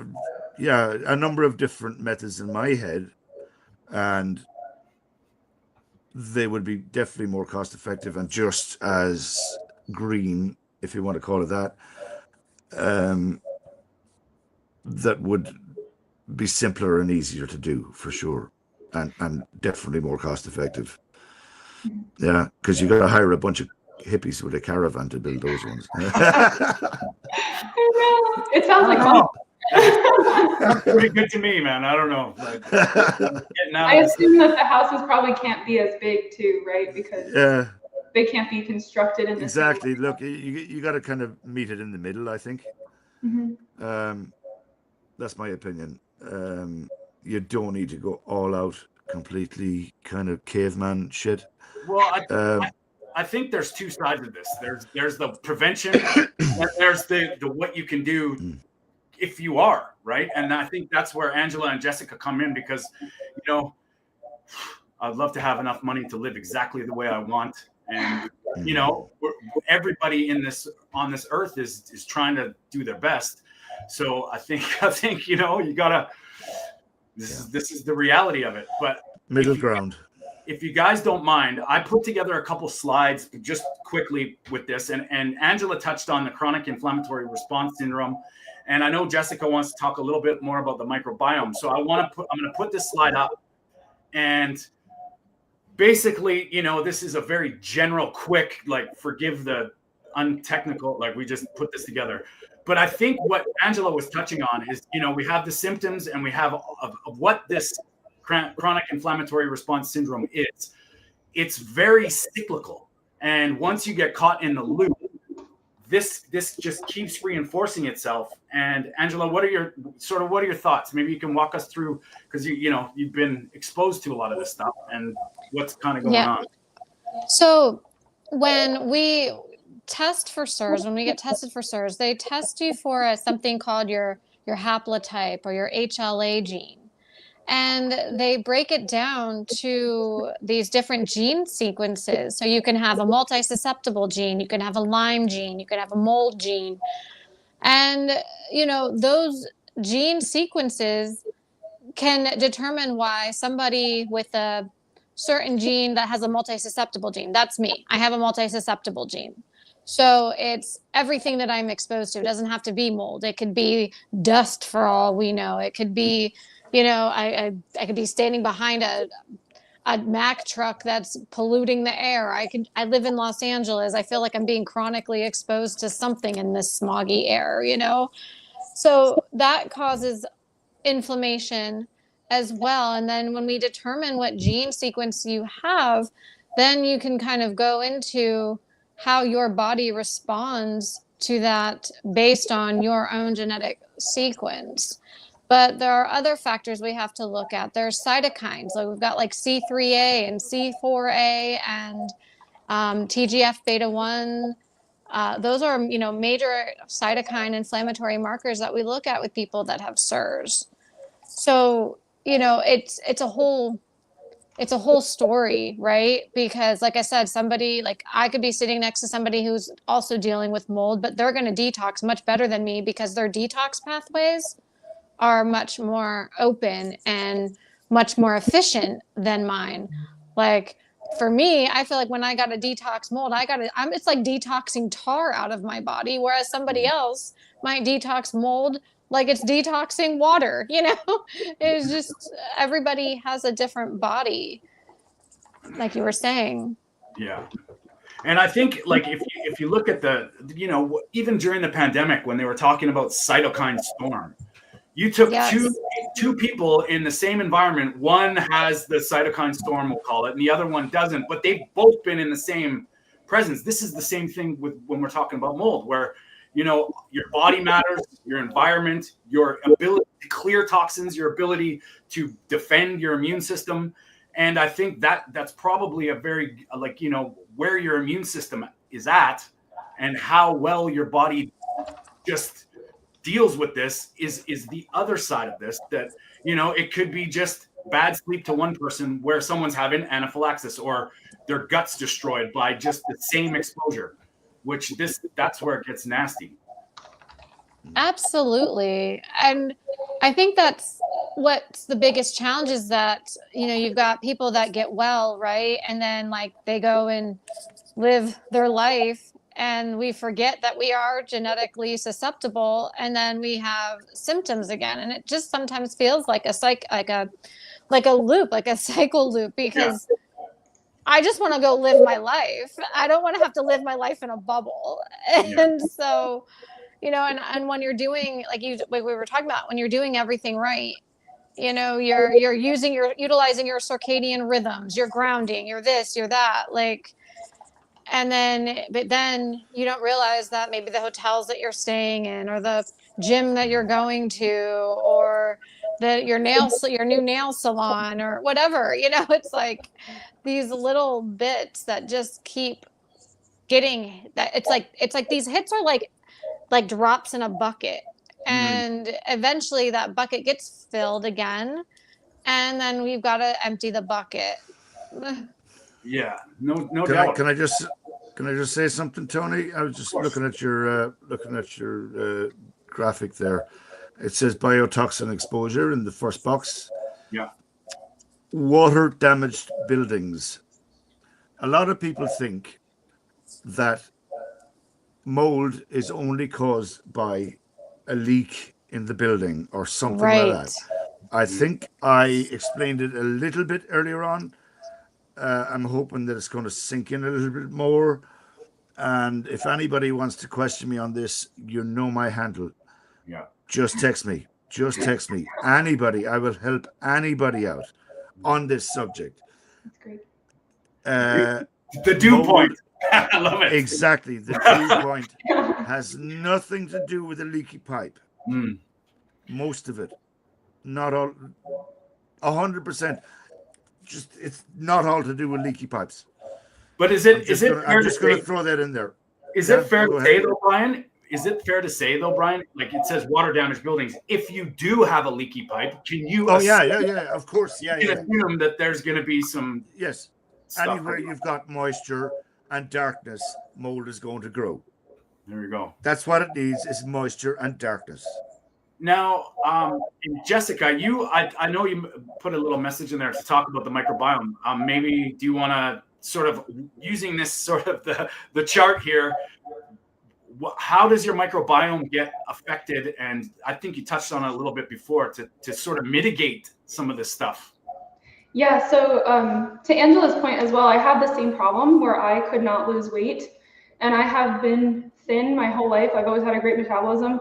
a number of different methods in my head, and they would be definitely more cost effective and just as green, if you want to call it that. That would be simpler and easier to do for sure, and definitely more cost effective. Yeah, because you got to hire a bunch of hippies with a caravan to build those ones. It sounds like fun. That's pretty good to me, man. I don't know. I assume that the houses probably can't be as big too, right? Because they can't be constructed in the exactly. same way. Look, you got to kind of meet it in the middle, I think. That's my opinion. You don't need to go all out, completely kind of caveman shit. Well, I think there's two sides of this. There's the prevention, and there's the what you can do if you are, right? And I think that's where Angela and Jessica come in, because I'd love to have enough money to live exactly the way I want, and everybody on this earth is trying to do their best. So I think you gotta. This is the reality of it. But middle ground. If you guys don't mind, I put together a couple slides just quickly with this, and Angela touched on the chronic inflammatory response syndrome, and I know Jessica wants to talk a little bit more about the microbiome. So I'm going to put this slide up, and basically, this is a very general, quick, forgive the untechnical, we just put this together. But I think what Angela was touching on is, we have the symptoms, and we have of what this chronic inflammatory response syndrome is. It's very cyclical, and once you get caught in the loop, this just keeps reinforcing itself. And Angela, what are your thoughts? Maybe you can walk us through, because you've been exposed to a lot of this stuff and what's kind of going on. So when we test for SIRS, when we get tested for SIRS, they test you for something called your haplotype or your HLA gene. And they break it down to these different gene sequences. So you can have a multi-susceptible gene, you can have a Lyme gene, you can have a mold gene. And, those gene sequences can determine why somebody with a certain gene that has a multi-susceptible gene, that's me, I have a multi-susceptible gene. So it's everything that I'm exposed to. It doesn't have to be mold. It could be dust for all we know. It could be, I could be standing behind a Mack truck that's polluting the air. I live in Los Angeles. I feel like I'm being chronically exposed to something in this smoggy air, you know? So that causes inflammation as well. And then when we determine what gene sequence you have, then you can kind of go into how your body responds to that based on your own genetic sequence. But there are other factors we have to look at. There's cytokines. So we've got like C3A and C4A and TGF beta 1. Those are, major cytokine inflammatory markers that we look at with people that have SIRS. So, it's a whole story, right? Because like I said, I could be sitting next to somebody who's also dealing with mold, but they're going to detox much better than me because their detox pathways are much more open and much more efficient than mine. Like for me, I feel like when I got to detox mold, it's like detoxing tar out of my body, whereas somebody else might detox mold like it's detoxing water, It's just everybody has a different body, like you were saying. Yeah. And I think like if you look at even during the pandemic when they were talking about cytokine storm, you took two people in the same environment. One has the cytokine storm, we'll call it, and the other one doesn't, but they've both been in the same presence. This is the same thing when we're talking about mold, where your body matters, your environment, your ability to clear toxins, your ability to defend your immune system. And I think that's probably a very where your immune system is at and how well your body just deals with this is the other side of this, that it could be just bad sleep to one person where someone's having anaphylaxis or their guts destroyed by just the same exposure, that's where it gets nasty. Absolutely. And I think that's what's the biggest challenge is that you've got people that get well, right, and then like they go and live their life and we forget that we are genetically susceptible, and then we have symptoms again, and it just sometimes feels like a loop, like a cycle loop, because I just want to go live my life. I don't want to have to live my life in a bubble. And so, and when you're doing like we were talking about, when you're doing everything right, you're utilizing your circadian rhythms, you're grounding, you're this, you're that, but then you don't realize that maybe the hotels that you're staying in or the gym that you're going to or your new nail salon or whatever, it's like these little bits that just keep getting that. It's like these hits are like drops in a bucket, and eventually that bucket gets filled again, and then we've got to empty the bucket. Yeah, no doubt. Can I just say something, Tony? I was just looking at your graphic there. It says biotoxin exposure in the first box. Yeah. Water damaged buildings. A lot of people think that mold is only caused by a leak in the building or something like that. I think I explained it a little bit earlier on. I'm hoping that it's going to sink in a little bit more. And if anybody wants to question me on this, my handle. Yeah. Just text me. Anybody. I will help anybody out on this subject. That's great. The dew point. I love it. Exactly. The dew point has nothing to do with a leaky pipe. Most of it. Not all. 100%. It's not all to do with leaky pipes. But I'm just going to throw that in there. Is it fair to say though, Brian? Brian, like it says water damaged buildings. If you do have a leaky pipe, can you? Oh yeah, of course, yeah. Assume that there's going to be some. Yes. Anywhere you've got moisture and darkness, mold is going to grow. There you go. That's what it needs: is moisture and darkness. Now, Jessica, I know you put a little message in there to talk about the microbiome. Maybe do you want to sort of using this sort of the chart here? How does your microbiome get affected? And I think you touched on it a little bit before to sort of mitigate some of this stuff. Yeah, so to Angela's point as well, I have the same problem where I could not lose weight, and I have been thin my whole life. I've always had a great metabolism.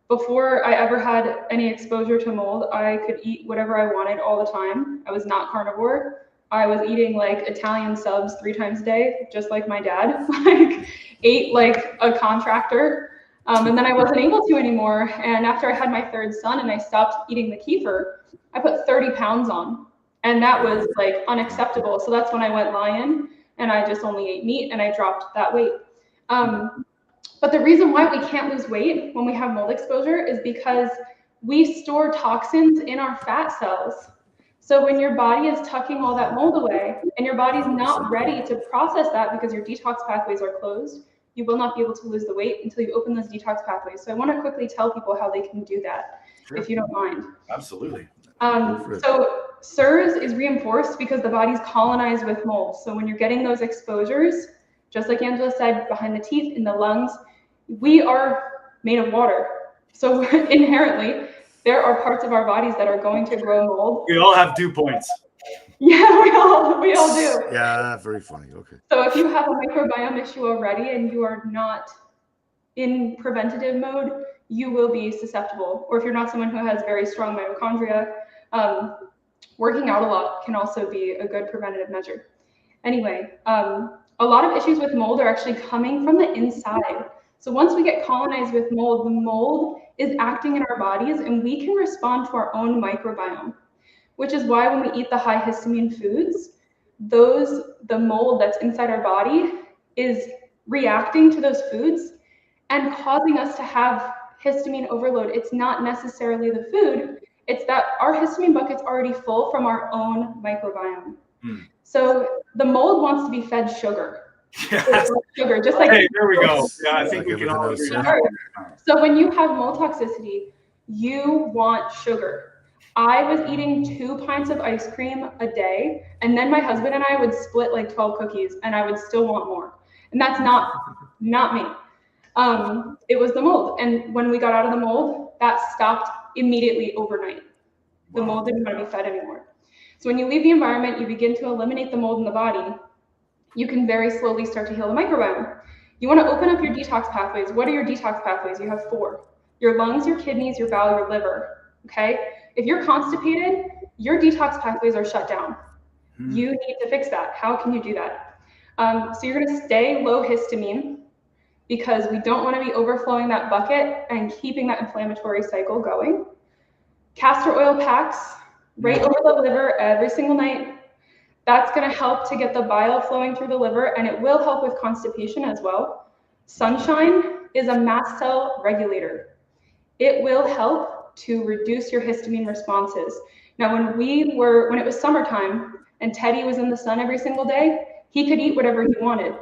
Before I ever had any exposure to mold, I could eat whatever I wanted all the time. I was not carnivore. I was eating like Italian subs 3 times a day, just like my dad, like ate like a contractor. And then I wasn't able to anymore. And after I had my 3rd son and I stopped eating the kefir, I put 30 pounds on. And that was like unacceptable. So that's when I went lion and I just only ate meat and I dropped that weight. But the reason why we can't lose weight when we have mold exposure is because we store toxins in our fat cells. So when your body is tucking all that mold away and your body's not ready to process that because your detox pathways are closed, you will not be able to lose the weight until you open those detox pathways. So I want to quickly tell people how they can do that, if you don't mind. Absolutely. So SIRS is reinforced because the body's colonized with mold. So when you're getting those exposures, just like Angela said, behind the teeth, in the lungs, we are made of water. So inherently, there are parts of our bodies that are going to grow mold. We all have dew points. Yeah, we all do. Yeah, very funny. Okay. So if you have a microbiome issue already and you are not in preventative mode, you will be susceptible. Or if you're not someone who has very strong mitochondria, working out a lot can also be a good preventative measure. Anyway, a lot of issues with mold are actually coming from the inside. So once we get colonized with mold, the mold is acting in our bodies and we can respond to our own microbiome, which is why when we eat the high histamine foods, the mold that's inside our body is reacting to those foods and causing us to have histamine overload. It's not necessarily the food, it's that our histamine bucket's already full from our own microbiome. So the mold wants to be fed sugar. Yes. Sugar, just like Hey, there we go. Yeah, I think we can all agree. So when you have mold toxicity, you want sugar. I was eating 2 pints of ice cream a day, and then my husband and I would split like 12 cookies, and I would still want more. And that's not me. It was the mold. And when we got out of the mold, that stopped immediately overnight. The mold didn't want to be fed anymore. So when you leave the environment, you begin to eliminate the mold in the body, you can very slowly start to heal the microbiome. You want to open up your detox pathways. What are your detox pathways? You have 4. Your lungs, your kidneys, your bowel, your liver, okay? If you're constipated, your detox pathways are shut down. You need to fix that. How can you do that? So you're gonna stay low histamine because we don't want to be overflowing that bucket and keeping that inflammatory cycle going. Castor oil packs right over the liver every single night. That's going to help to get the bile flowing through the liver, and it will help with constipation as well. Sunshine is a mast cell regulator. It will help to reduce your histamine responses. Now, when it was summertime and Teddy was in the sun every single day, he could eat whatever he wanted.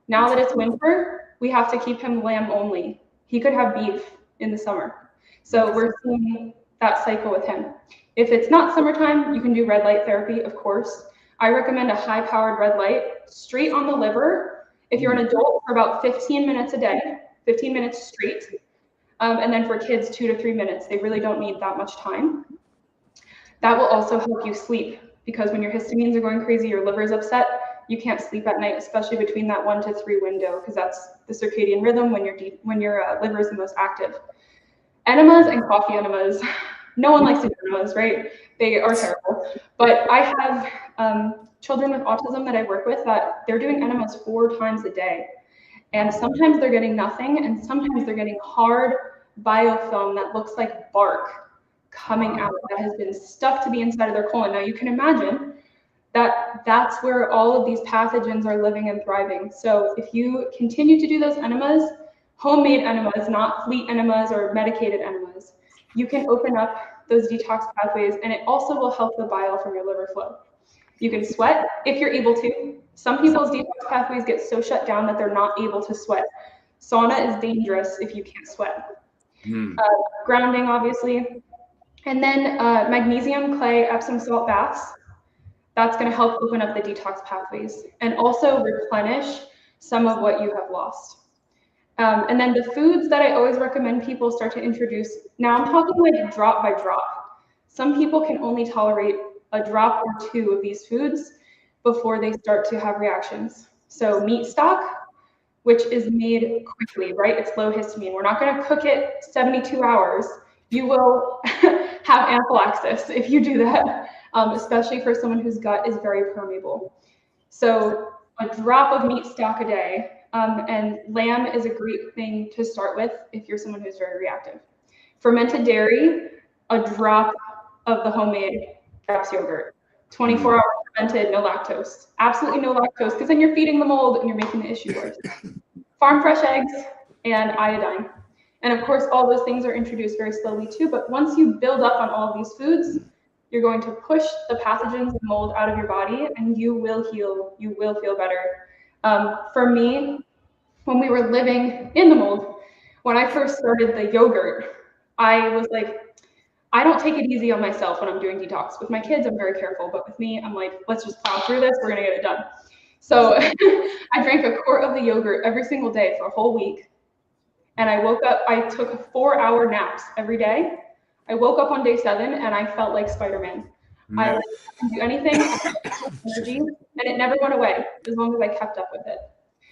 Now that it's winter, we have to keep him lamb only. He could have beef in the summer. So we're seeing that cycle with him. If it's not summertime, you can do red light therapy, of course. I recommend a high-powered red light straight on the liver if you're an adult for about 15 minutes a day, 15 minutes straight. And then for kids, 2 to 3 minutes. They really don't need that much time. That will also help you sleep because when your histamines are going crazy, your liver is upset, you can't sleep at night, especially between that 1 to 3 window because that's the circadian rhythm when your liver is the most active. Enemas and coffee enemas. No one likes to do enemas, right? They are terrible. But I have children with autism that I work with that they're doing enemas 4 times a day. And sometimes they're getting nothing, and sometimes they're getting hard biofilm that looks like bark coming out that has been stuck to the inside of their colon. Now you can imagine that that's where all of these pathogens are living and thriving. So if you continue to do those enemas, homemade enemas, not fleet enemas or medicated enemas, you can open up those detox pathways, and it also will help the bile from your liver flow. You can sweat if you're able to. Some people's detox pathways get so shut down that they're not able to sweat. Sauna is dangerous if you can't sweat. Grounding, obviously. And then magnesium, clay, Epsom salt baths. That's going to help open up the detox pathways and also replenish some of what you have lost. And then the foods that I always recommend people start to introduce. Now I'm talking like drop by drop. Some people can only tolerate a drop or two of these foods before they start to have reactions. So meat stock, which is made quickly, right? It's low histamine. We're not going to cook it 72 hours. You will have anaphylaxis if you do that, especially for someone whose gut is very permeable. So a drop of meat stock a day, and lamb is a great thing to start with if you're someone who's very reactive. Fermented dairy, a drop of the homemade Traps yogurt. 24 hours fermented, no lactose. Absolutely no lactose, because then you're feeding the mold and you're making the issue worse. Farm fresh eggs and iodine. And of course, all those things are introduced very slowly too, but once you build up on all of these foods, you're going to push the pathogens and mold out of your body and you will heal, you will feel better. For me, when we were living in the mold, when I first started the yogurt, I was like, I don't take it easy on myself when I'm doing detox. With my kids, I'm very careful, but with me, I'm like, let's just plow through this, we're gonna get it done. So I drank a quart of the yogurt every single day for a whole week. And I woke up, I took 4-hour naps every day. I woke up on day 7 and I felt like Spider-Man. I didn't do anything, I had energy, and it never went away as long as I kept up with it.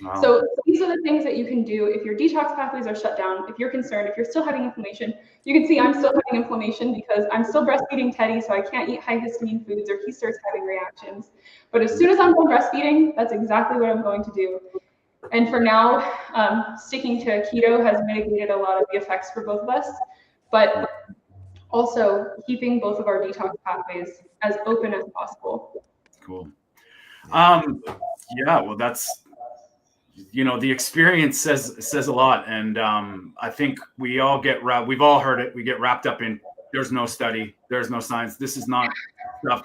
Wow. So these are the things that you can do if your detox pathways are shut down, if you're concerned, if you're still having inflammation. You can see I'm still having inflammation because I'm still breastfeeding Teddy, so I can't eat high histamine foods or he starts having reactions. But as soon as I'm done breastfeeding, that's exactly what I'm going to do. And for now, sticking to keto has mitigated a lot of the effects for both of us, but also keeping both of our detox pathways as open as possible. Cool. Yeah, well, that's, you know, the experience says a lot. And I think we all we've all heard it. We get wrapped up in, there's no study, there's no science. This is not stuff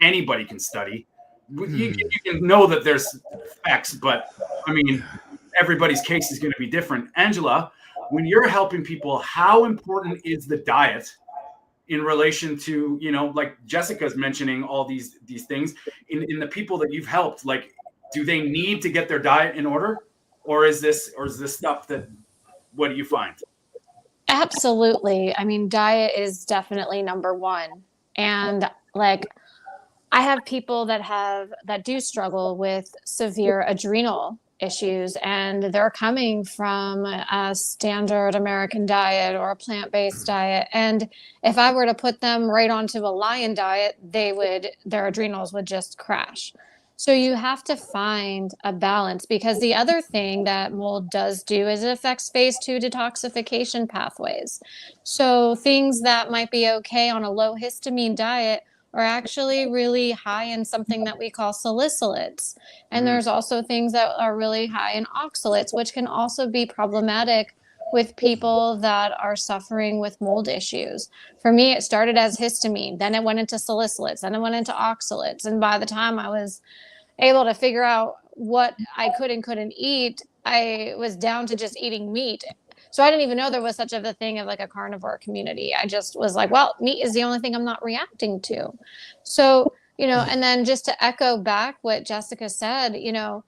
anybody can study. You can know that there's facts, but I mean, everybody's case is going to be different. Angela, when you're helping people, how important is the diet in relation to, you know, like Jessica's mentioning all these things in the people that you've helped? Like, do they need to get their diet in order, or is this stuff that, what do you find? Absolutely. I mean, diet is definitely number one. And like, I have people that do struggle with severe adrenal issues, and they're coming from a standard American diet or a plant-based diet. And if I were to put them right onto a lion diet, their adrenals would just crash. So you have to find a balance, because the other thing that mold does do is it affects phase 2 detoxification pathways. So things that might be okay on a low histamine diet are actually really high in something that we call salicylates. And there's also things that are really high in oxalates, which can also be problematic with people that are suffering with mold issues. For me, it started as histamine, then it went into salicylates, then it went into oxalates. And by the time I was able to figure out what I could and couldn't eat, I was down to just eating meat. So I didn't even know there was such a thing of like a carnivore community. I just was like, well, meat is the only thing I'm not reacting to. So, you know, and then just to echo back what Jessica said, you know,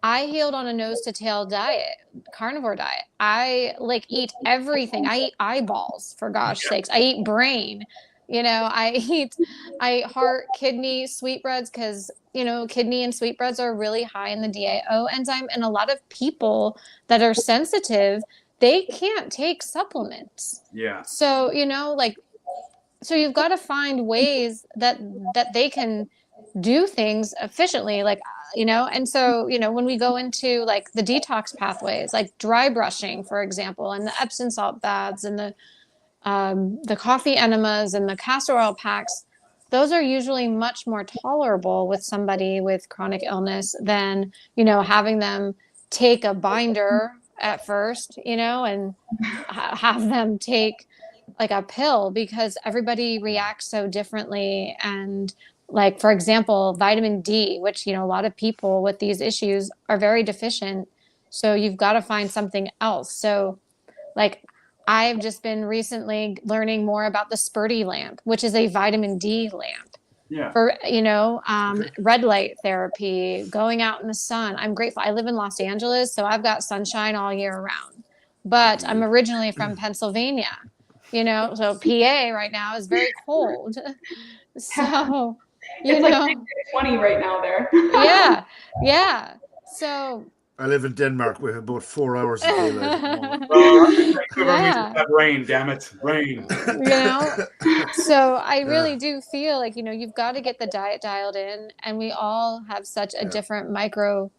I healed on a nose to tail diet, carnivore diet. I like eat everything. I eat eyeballs, for gosh sakes. I eat brain. You know, I eat heart, kidney, sweetbreads, because, you know, kidney and sweetbreads are really high in the DAO enzyme. And a lot of people that are sensitive, they can't take supplements. Yeah. So, you know, like, so you've got to find ways that they can do things efficiently, like, you know. And so, you know, when we go into like the detox pathways, like dry brushing, for example, and the Epsom salt baths and the coffee enemas and the castor oil packs, those are usually much more tolerable with somebody with chronic illness than, you know, having them take a binder at first, you know, and have them take like a pill, because everybody reacts so differently. And like, for example, vitamin D, which, you know, a lot of people with these issues are very deficient. So you've got to find something else. So like, I've just been recently learning more about the Spurdy lamp, which is a vitamin D lamp. Yeah. For, you know, red light therapy, going out in the sun. I'm grateful. I live in Los Angeles, so I've got sunshine all year round. But I'm originally from Pennsylvania, you know, so PA right now is very cold. So You it's know? like 20 right now there. Yeah. So I live in Denmark. We have about 4 hours of daylight at the moment. yeah. That rain, damn it, rain. So I really do feel like, you've got to get the diet dialed in, and we all have such a different microbiome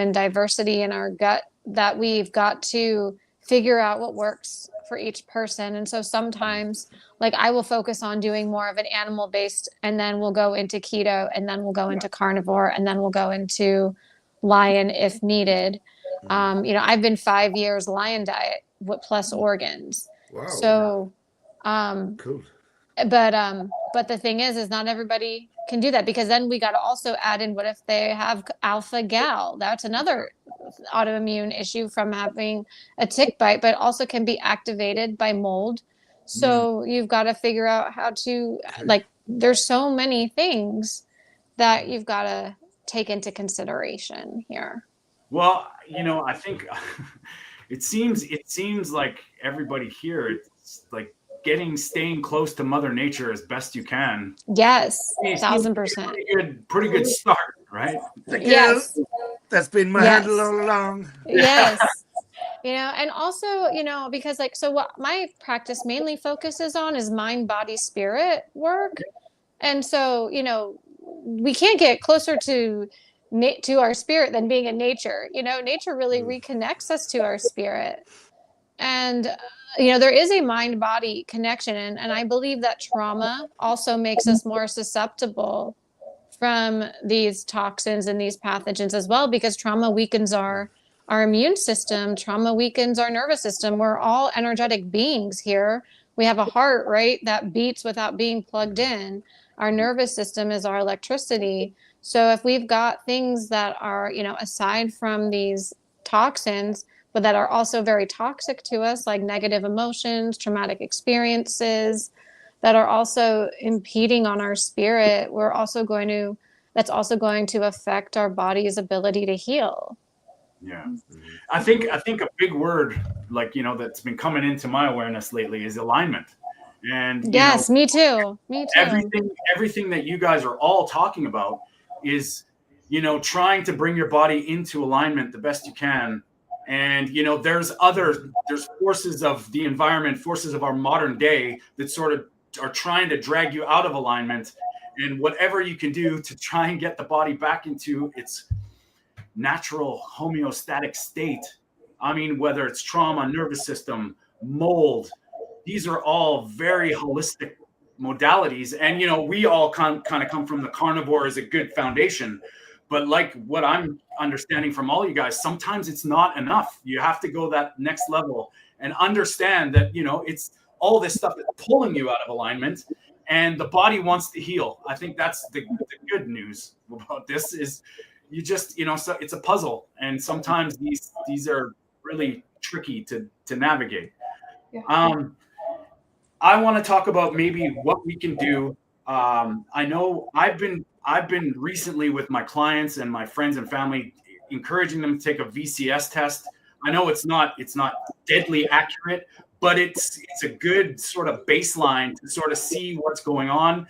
and diversity in our gut that we've got to figure out what works for each person. And so sometimes, like, I will focus on doing more of an animal based, and then we'll go into keto, and then we'll go into carnivore, and then we'll go into lion if needed. I've been 5 years lion diet plus organs. Wow. So, Cool. but the thing is not everybody can do that, because then we got to also add in, what if they have alpha gal? That's another autoimmune issue from having a tick bite, but also can be activated by mold. So you've got to figure out how to, like, there's so many things that you've got to take into consideration here. Well, I think it seems like everybody here, it's like staying close to Mother Nature as best you can. Yes, It seems 1000%. Pretty good start, right? Yes. That's been my handle all along. Yes. And also, because so what my practice mainly focuses on is mind, body, spirit work. And so, we can't get closer to our spirit than being in nature. Nature really reconnects us to our spirit. And, there is a mind body connection. And I believe that trauma also makes us more susceptible from these toxins and these pathogens as well, because trauma weakens our immune system. Trauma weakens our nervous system. We're all energetic beings here. We have a heart, right, that beats without being plugged in. Our nervous system is our electricity. So if we've got things that are, aside from these toxins, but that are also very toxic to us, like negative emotions, traumatic experiences, that are also impeding on our spirit, that's also going to affect our body's ability to heal. Yeah. I think a big word, like, that's been coming into my awareness lately is alignment. And yes, me too. Everything that you guys are all talking about is, trying to bring your body into alignment the best you can. And, there's forces of the environment, forces of our modern day that sort of are trying to drag you out of alignment, and whatever you can do to try and get the body back into its natural homeostatic state. I mean, whether it's trauma, nervous system, mold, these are all very holistic modalities. And, we all kind of come from the carnivore as a good foundation. But like what I'm understanding from all you guys, sometimes it's not enough. You have to go that next level and understand that, it's all this stuff that's pulling you out of alignment, and the body wants to heal. I think that's the good news about this is you just, so it's a puzzle. And sometimes these are really tricky to navigate. Yeah. I want to talk about maybe what we can do. I know I've been recently with my clients and my friends and family, encouraging them to take a VCS test. I know it's not deadly accurate, but it's a good sort of baseline to sort of see what's going on.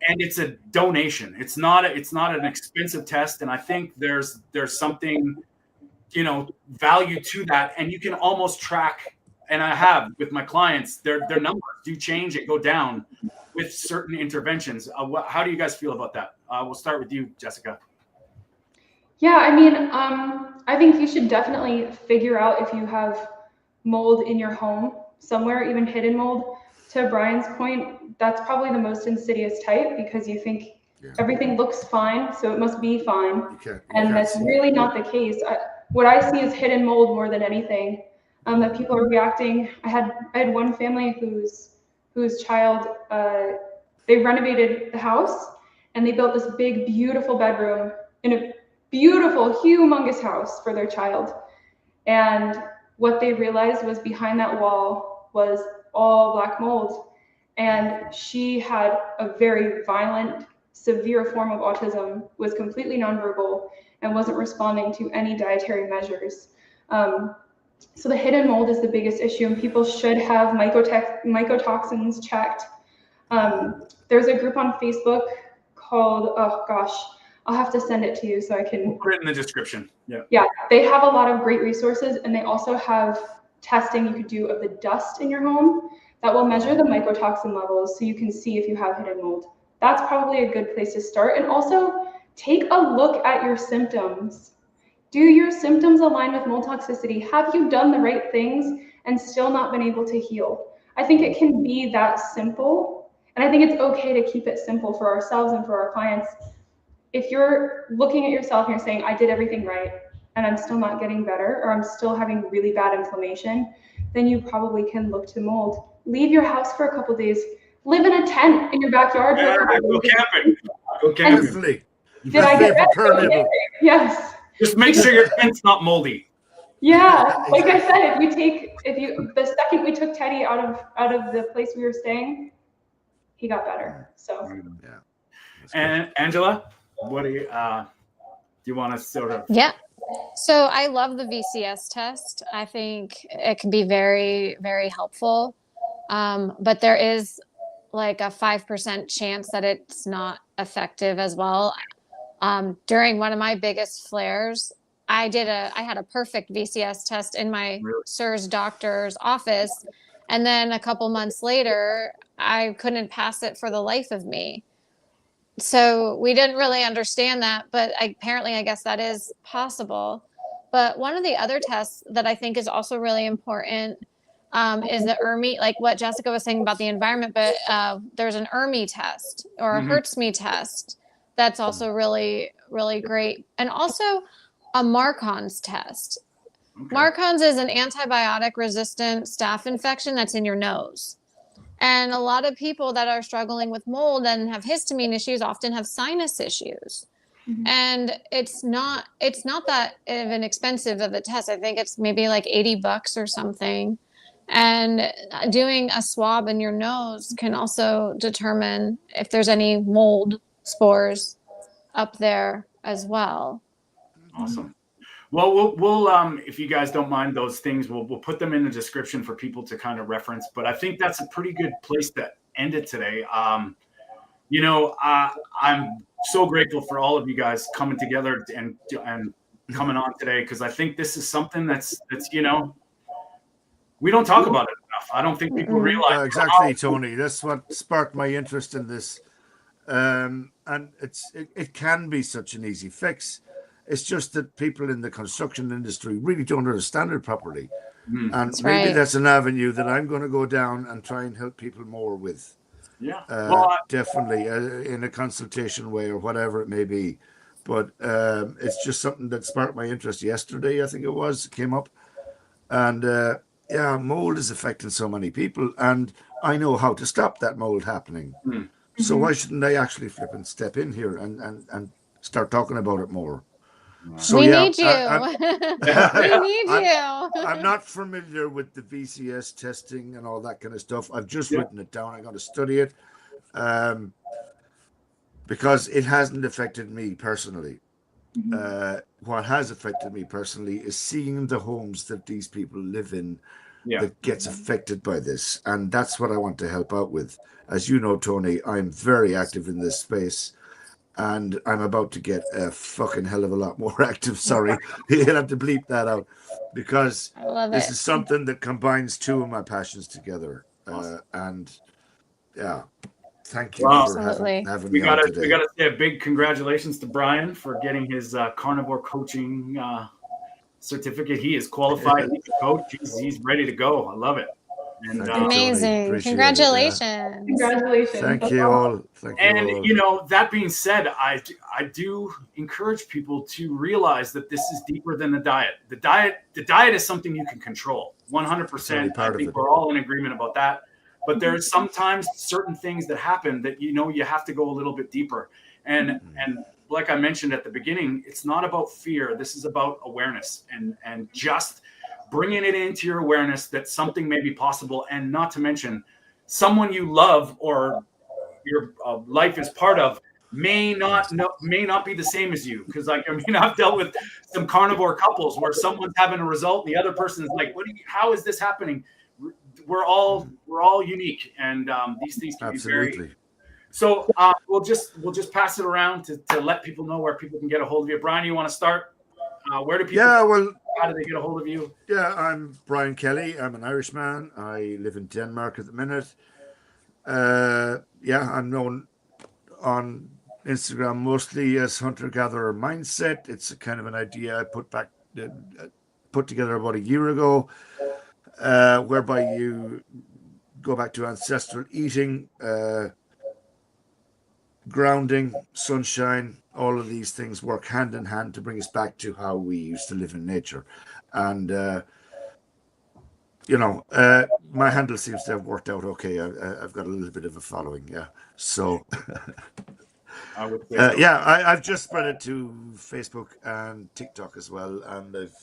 And it's a donation. It's not an expensive test. And I think there's something, value to that. And you can almost track, and I have with my clients, their numbers do change and go down with certain interventions. How do you guys feel about that? We'll start with you, Jessica. Yeah, I mean, I think you should definitely figure out if you have mold in your home somewhere, even hidden mold. To Brian's point, that's probably the most insidious type, because you think everything looks fine, so it must be fine. And that's really not the case. What I see is hidden mold more than anything. That people are reacting. I had one family whose child, they renovated the house and they built this big, beautiful bedroom in a beautiful, humongous house for their child. And what they realized was behind that wall was all black mold. And she had a very violent, severe form of autism, was completely nonverbal, and wasn't responding to any dietary measures. So the hidden mold is the biggest issue, and people should have mycotoxins checked. There's a group on Facebook called, oh gosh, I'll have to send it to you so I can. We'll put it in the description. Yeah. Yeah, they have a lot of great resources, and they also have testing you could do of the dust in your home that will measure the mycotoxin levels so you can see if you have hidden mold. That's probably a good place to start. And also take a look at your symptoms. Do your symptoms align with mold toxicity? Have you done the right things and still not been able to heal? I think it can be that simple. And I think it's okay to keep it simple for ourselves and for our clients. If you're looking at yourself and you're saying, I did everything right, and I'm still not getting better, or I'm still having really bad inflammation, then you probably can look to mold. Leave your house for a couple days. Live in a tent in your backyard. Yeah, go camping. Go camping. Definitely. Did I get better? Yes. Just make sure your tent's not moldy. Yeah, like I said, the second we took Teddy out of the place we were staying, he got better. So Yeah. And Angela, what do you want to sort of? Yeah. So I love the VCS test. I think it can be very, very helpful. But there is like a 5% chance that it's not effective as well. During one of my biggest flares, I had a perfect VCS test in my SIRS doctor's office. And then a couple months later, I couldn't pass it for the life of me. So we didn't really understand that, but apparently I guess that is possible. But one of the other tests that I think is also really important is the ERMI, like what Jessica was saying about the environment, but there's an ERMI test or a HERTSMI test that's also really, really great. And also a Marcon's test. Okay. Marcon's is an antibiotic resistant staph infection that's in your nose. And a lot of people that are struggling with mold and have histamine issues often have sinus issues. Mm-hmm. And it's not that inexpensive of a test. I think it's maybe like $80 or something. And doing a swab in your nose can also determine if there's any mold spores up there as well. Awesome. Well, we'll if you guys don't mind those things, we'll put them in the description for people to kind of reference. But I think that's a pretty good place to end it today. I'm so grateful for all of you guys coming together and coming on today, because I think this is something that's we don't talk about it enough. I don't think people realize exactly, Tony. That's what sparked my interest in this, and it can be such an easy fix. It's just that people in the construction industry really don't understand it properly. And that's maybe right. That's an avenue that I'm going to go down and try and help people more with. Yeah, definitely in a consultation way or whatever it may be. But it's just something that sparked my interest yesterday, I think it came up. And mold is affecting so many people. And I know how to stop that mold happening. Mm-hmm. So why shouldn't I actually flip and step in here and start talking about it more? So, we need you. We need you. I'm not familiar with the VCS testing and all that kind of stuff. I've just written it down. I got to study it because it hasn't affected me personally. Mm-hmm. What has affected me personally is seeing the homes that these people live in that gets affected by this. And that's what I want to help out with. As you know, Tony, I'm very active in this space. And I'm about to get a fucking hell of a lot more active. Sorry, you'll have to bleep that out, because this is something that combines two of my passions together. And thank you for having me on today. We got to say a big congratulations to Brian for getting his carnivore coaching certificate. He is qualified. He's a coach. He's ready to go. I love it. And, amazing. Congratulations. Congratulations. Thank you all. That being said, I do encourage people to realize that this is deeper than the diet. The diet is something you can control 100%. I think we're all in agreement about that. But there's sometimes certain things that happen that you have to go a little bit deeper. And like I mentioned at the beginning, it's not about fear. This is about awareness and just bringing it into your awareness that something may be possible, and not to mention someone you love or your life is part of may not be the same as you. Because I've dealt with some carnivore couples where someone's having a result and the other person is like, how is this happening? We're all unique, and these things can be very, So we'll just pass it around to let people know where people can get a hold of you. Brian, you want to start? Where do people? Yeah, well, how do they get a hold of you? yeah, I'm Brian Kelly. I'm an Irishman. I live in Denmark at the minute. Yeah, I'm known on Instagram mostly as Hunter Gatherer Mindset. It's a kind of an idea I put together about a year ago, whereby you go back to ancestral eating, grounding, sunshine. All of these things work hand in hand to bring us back to how we used to live in nature. And my handle seems to have worked out okay. I've got a little bit of a following, yeah. So I would say so. yeah, I've just spread it to Facebook and TikTok as well, and I've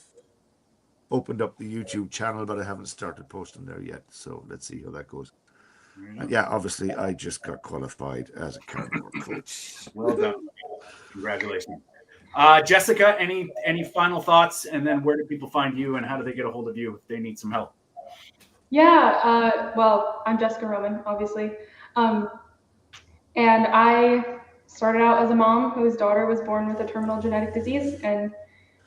opened up the YouTube channel, but I haven't started posting there yet. So let's see how that goes. And yeah, obviously, I just got qualified as a carnivore coach. Well done. Congratulations. Jessica, any final thoughts? And then where do people find you, and how do they get a hold of you if they need some help? Yeah, well, I'm Jessica Roman, obviously. And I started out as a mom whose daughter was born with a terminal genetic disease, and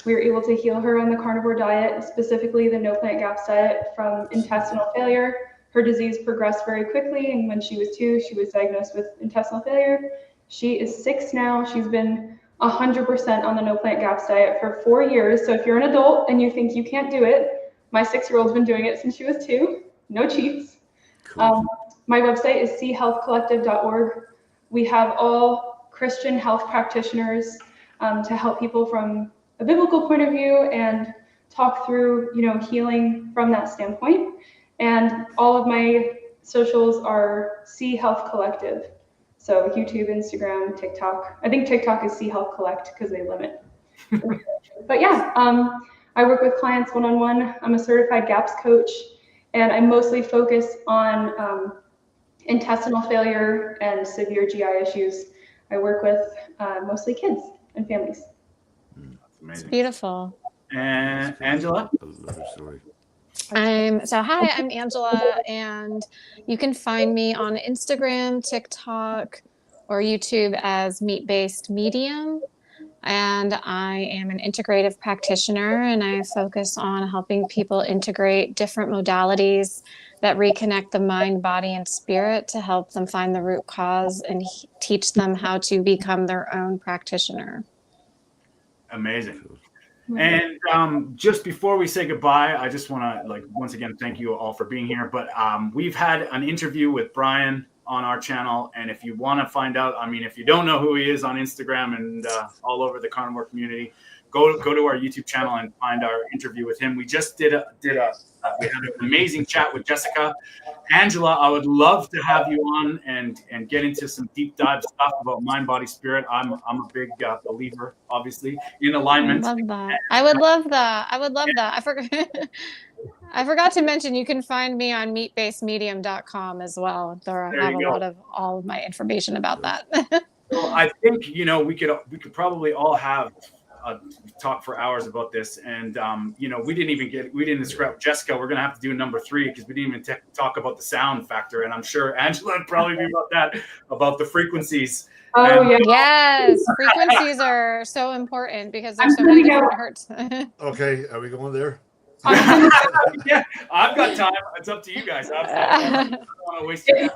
we were able to heal her on the carnivore diet, specifically the no plant gaps diet, from intestinal failure. Her disease progressed very quickly, and when she was 2, she was diagnosed with intestinal failure. She is 6 now. She's been 100% on the no plant gaps diet for 4 years. So if you're an adult and you think you can't do it, my 6-year-old's been doing it since she was 2. No cheats. Cool. My website is chealthcollective.org. We have all Christian health practitioners to help people from a biblical point of view and talk through, healing from that standpoint. And all of my socials are C Health Collective. So YouTube, Instagram, TikTok. I think TikTok is C Health Collect because they limit. But yeah, I work with clients one-on-one. I'm a certified GAPS coach, and I mostly focus on intestinal failure and severe GI issues. I work with mostly kids and families. That's amazing. It's beautiful. And Angela? I love her story. Hi, I'm Angela, and you can find me on Instagram, TikTok, or YouTube as Meat-Based Medium. And I am an integrative practitioner, and I focus on helping people integrate different modalities that reconnect the mind, body, and spirit to help them find the root cause and teach them how to become their own practitioner. Amazing. And just before we say goodbye, I just want to once again thank you all for being here. But we've had an interview with Brian on our channel, and if you want to find out, if you don't know who he is on Instagram and all over the carnivore community, go to our YouTube channel and find our interview with him. We just we had an amazing chat with Jessica. Angela, I would love to have you on and get into some deep dive stuff about mind, body, spirit. I'm a big believer, obviously, in alignment. I love that. I would love that. I forgot to mention you can find me on meatbasedmedium.com as well. There I have a lot of all of my information about that. Well, I think we could probably all have talk for hours about this, and we didn't describe Jessica. We're gonna have to do number 3 because we didn't even talk about the sound factor, and I'm sure Angela would probably be about the frequencies. Oh, yeah. Yes, frequencies are so important because there's so many different hertz. Okay, are we going there? Yeah, I've got time. It's up to you guys. I don't want to waste your time.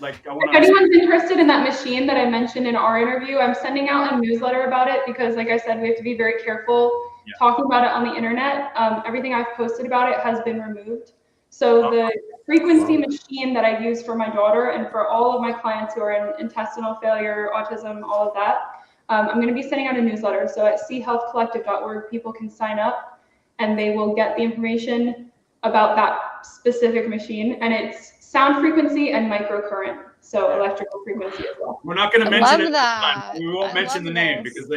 If anyone's interested in that machine that I mentioned in our interview, I'm sending out a newsletter about it because, like I said, we have to be very careful talking about it on the internet. Everything I've posted about it has been removed. So the frequency machine that I use for my daughter and for all of my clients who are in intestinal failure, autism, all of that, I'm going to be sending out a newsletter. So at chealthcollective.org, people can sign up and they will get the information about that specific machine. And it's sound frequency and microcurrent, so electrical frequency as well. We're not going to mention it. That. We won't mention the name because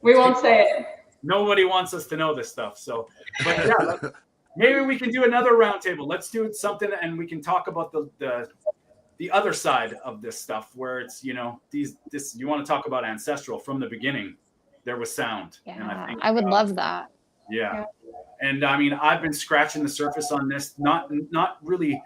we won't say it. Nobody wants us to know this stuff. So, but yeah, maybe we can do another roundtable. Let's do something, and we can talk about the other side of this stuff, where it's you want to talk about ancestral from the beginning. There was sound, and I would love that. Yeah. And I've been scratching the surface on this, not really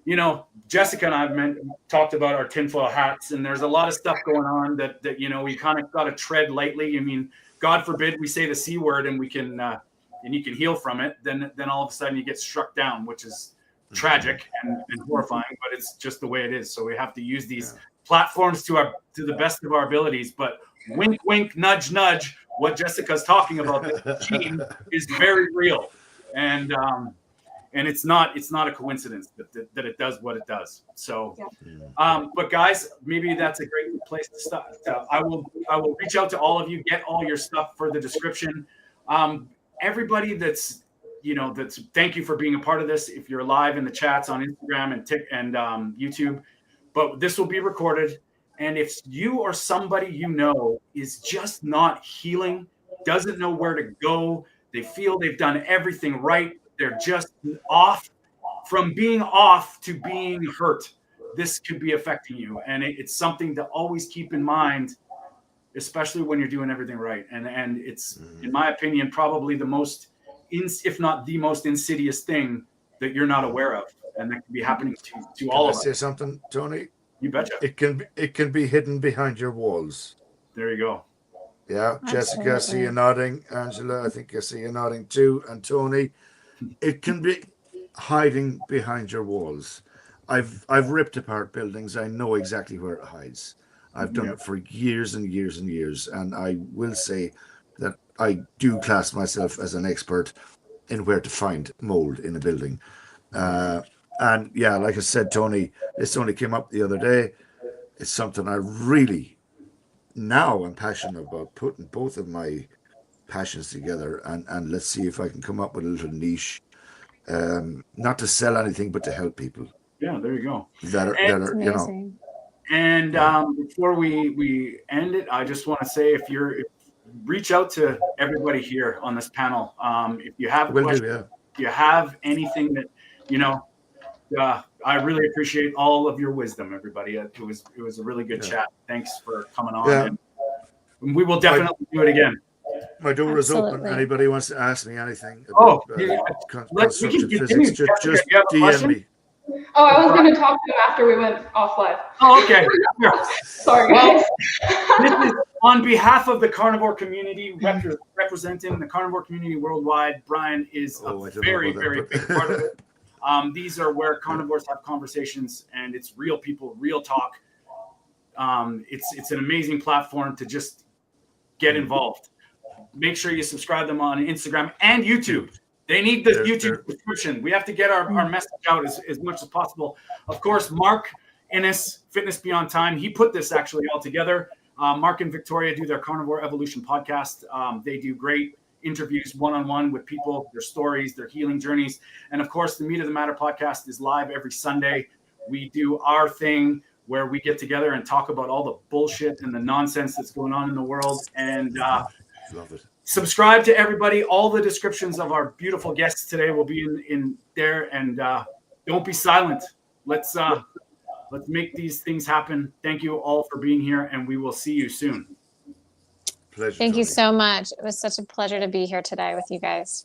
you know, Jessica and I talked about our tinfoil hats, and there's a lot of stuff going on that you know, we kind of got to tread lightly. I mean, God forbid we say the C word and we can and you can heal from it. Then all of a sudden you get struck down, which is tragic and horrifying, but it's just the way it is. So we have to use these platforms to the best of our abilities. But wink, wink, nudge, nudge. What Jessica's talking about, this machine, is very real, and it's not a coincidence that it does what it does. So, but guys, maybe that's a great place to stop. I will reach out to all of you, get all your stuff for the description. Everybody that's thank you for being a part of this. If you're live in the chats on Instagram and YouTube, but this will be recorded. And if you or somebody you know is just not healing, doesn't know where to go, they feel they've done everything right, they're just off, from being off to being hurt, this could be affecting you. And it's something to always keep in mind, especially when you're doing everything right. And it's, in my opinion, probably the most, if not the most insidious thing that you're not aware of, and that can be happening to all of us. Say something, Tony? You betcha. It can be hidden behind your walls. There you go. Yeah, Absolutely. Jessica, I see you nodding. Angela, I think I see you nodding too. And Tony, it can be hiding behind your walls. I've ripped apart buildings. I know exactly where it hides. I've done it for years and years and years. And I will say that I do class myself as an expert in where to find mold in a building. And yeah, like I said, Tony, this only came up the other day. It's something I really, now I'm passionate about, putting both of my passions together, and let's see if I can come up with a little niche, not to sell anything, but to help people. Yeah, there you go. That are you know. And before we end it, I just want to say, if reach out to everybody here on this panel. If you have questions, if you have anything that, I really appreciate all of your wisdom, everybody. It was a really good chat. Thanks for coming on. Yeah. And we will definitely do it again. My door is open. Anybody wants to ask me anything about construction physics, just DM me. Oh, I was going to talk to him after we went off live. Oh, okay. Sure. Sorry, guys. This is on behalf of the carnivore community, representing the carnivore community worldwide. Brian is a very, very big part of it. These are where carnivores have conversations, and it's real people, real talk. It's an amazing platform to just get involved. Make sure you subscribe them on Instagram and YouTube. They need the YouTube subscription. We have to get our message out as much as possible. Of course, Mark Innes, Fitness Beyond Time, he put this actually all together. Mark and Victoria do their Carnivore Evolution podcast. They do great interviews one-on-one with people, their stories, their healing journeys. And of course, the Meat of the Matter podcast is live every Sunday. We do our thing where we get together and talk about all the bullshit and the nonsense that's going on in the world. And Love it. Subscribe to everybody. All the descriptions of our beautiful guests today will be in there. And don't be silent. Let's make these things happen. Thank you all for being here, and we will see you soon. Pleasure. Thank you so much. It was such a pleasure to be here today with you guys.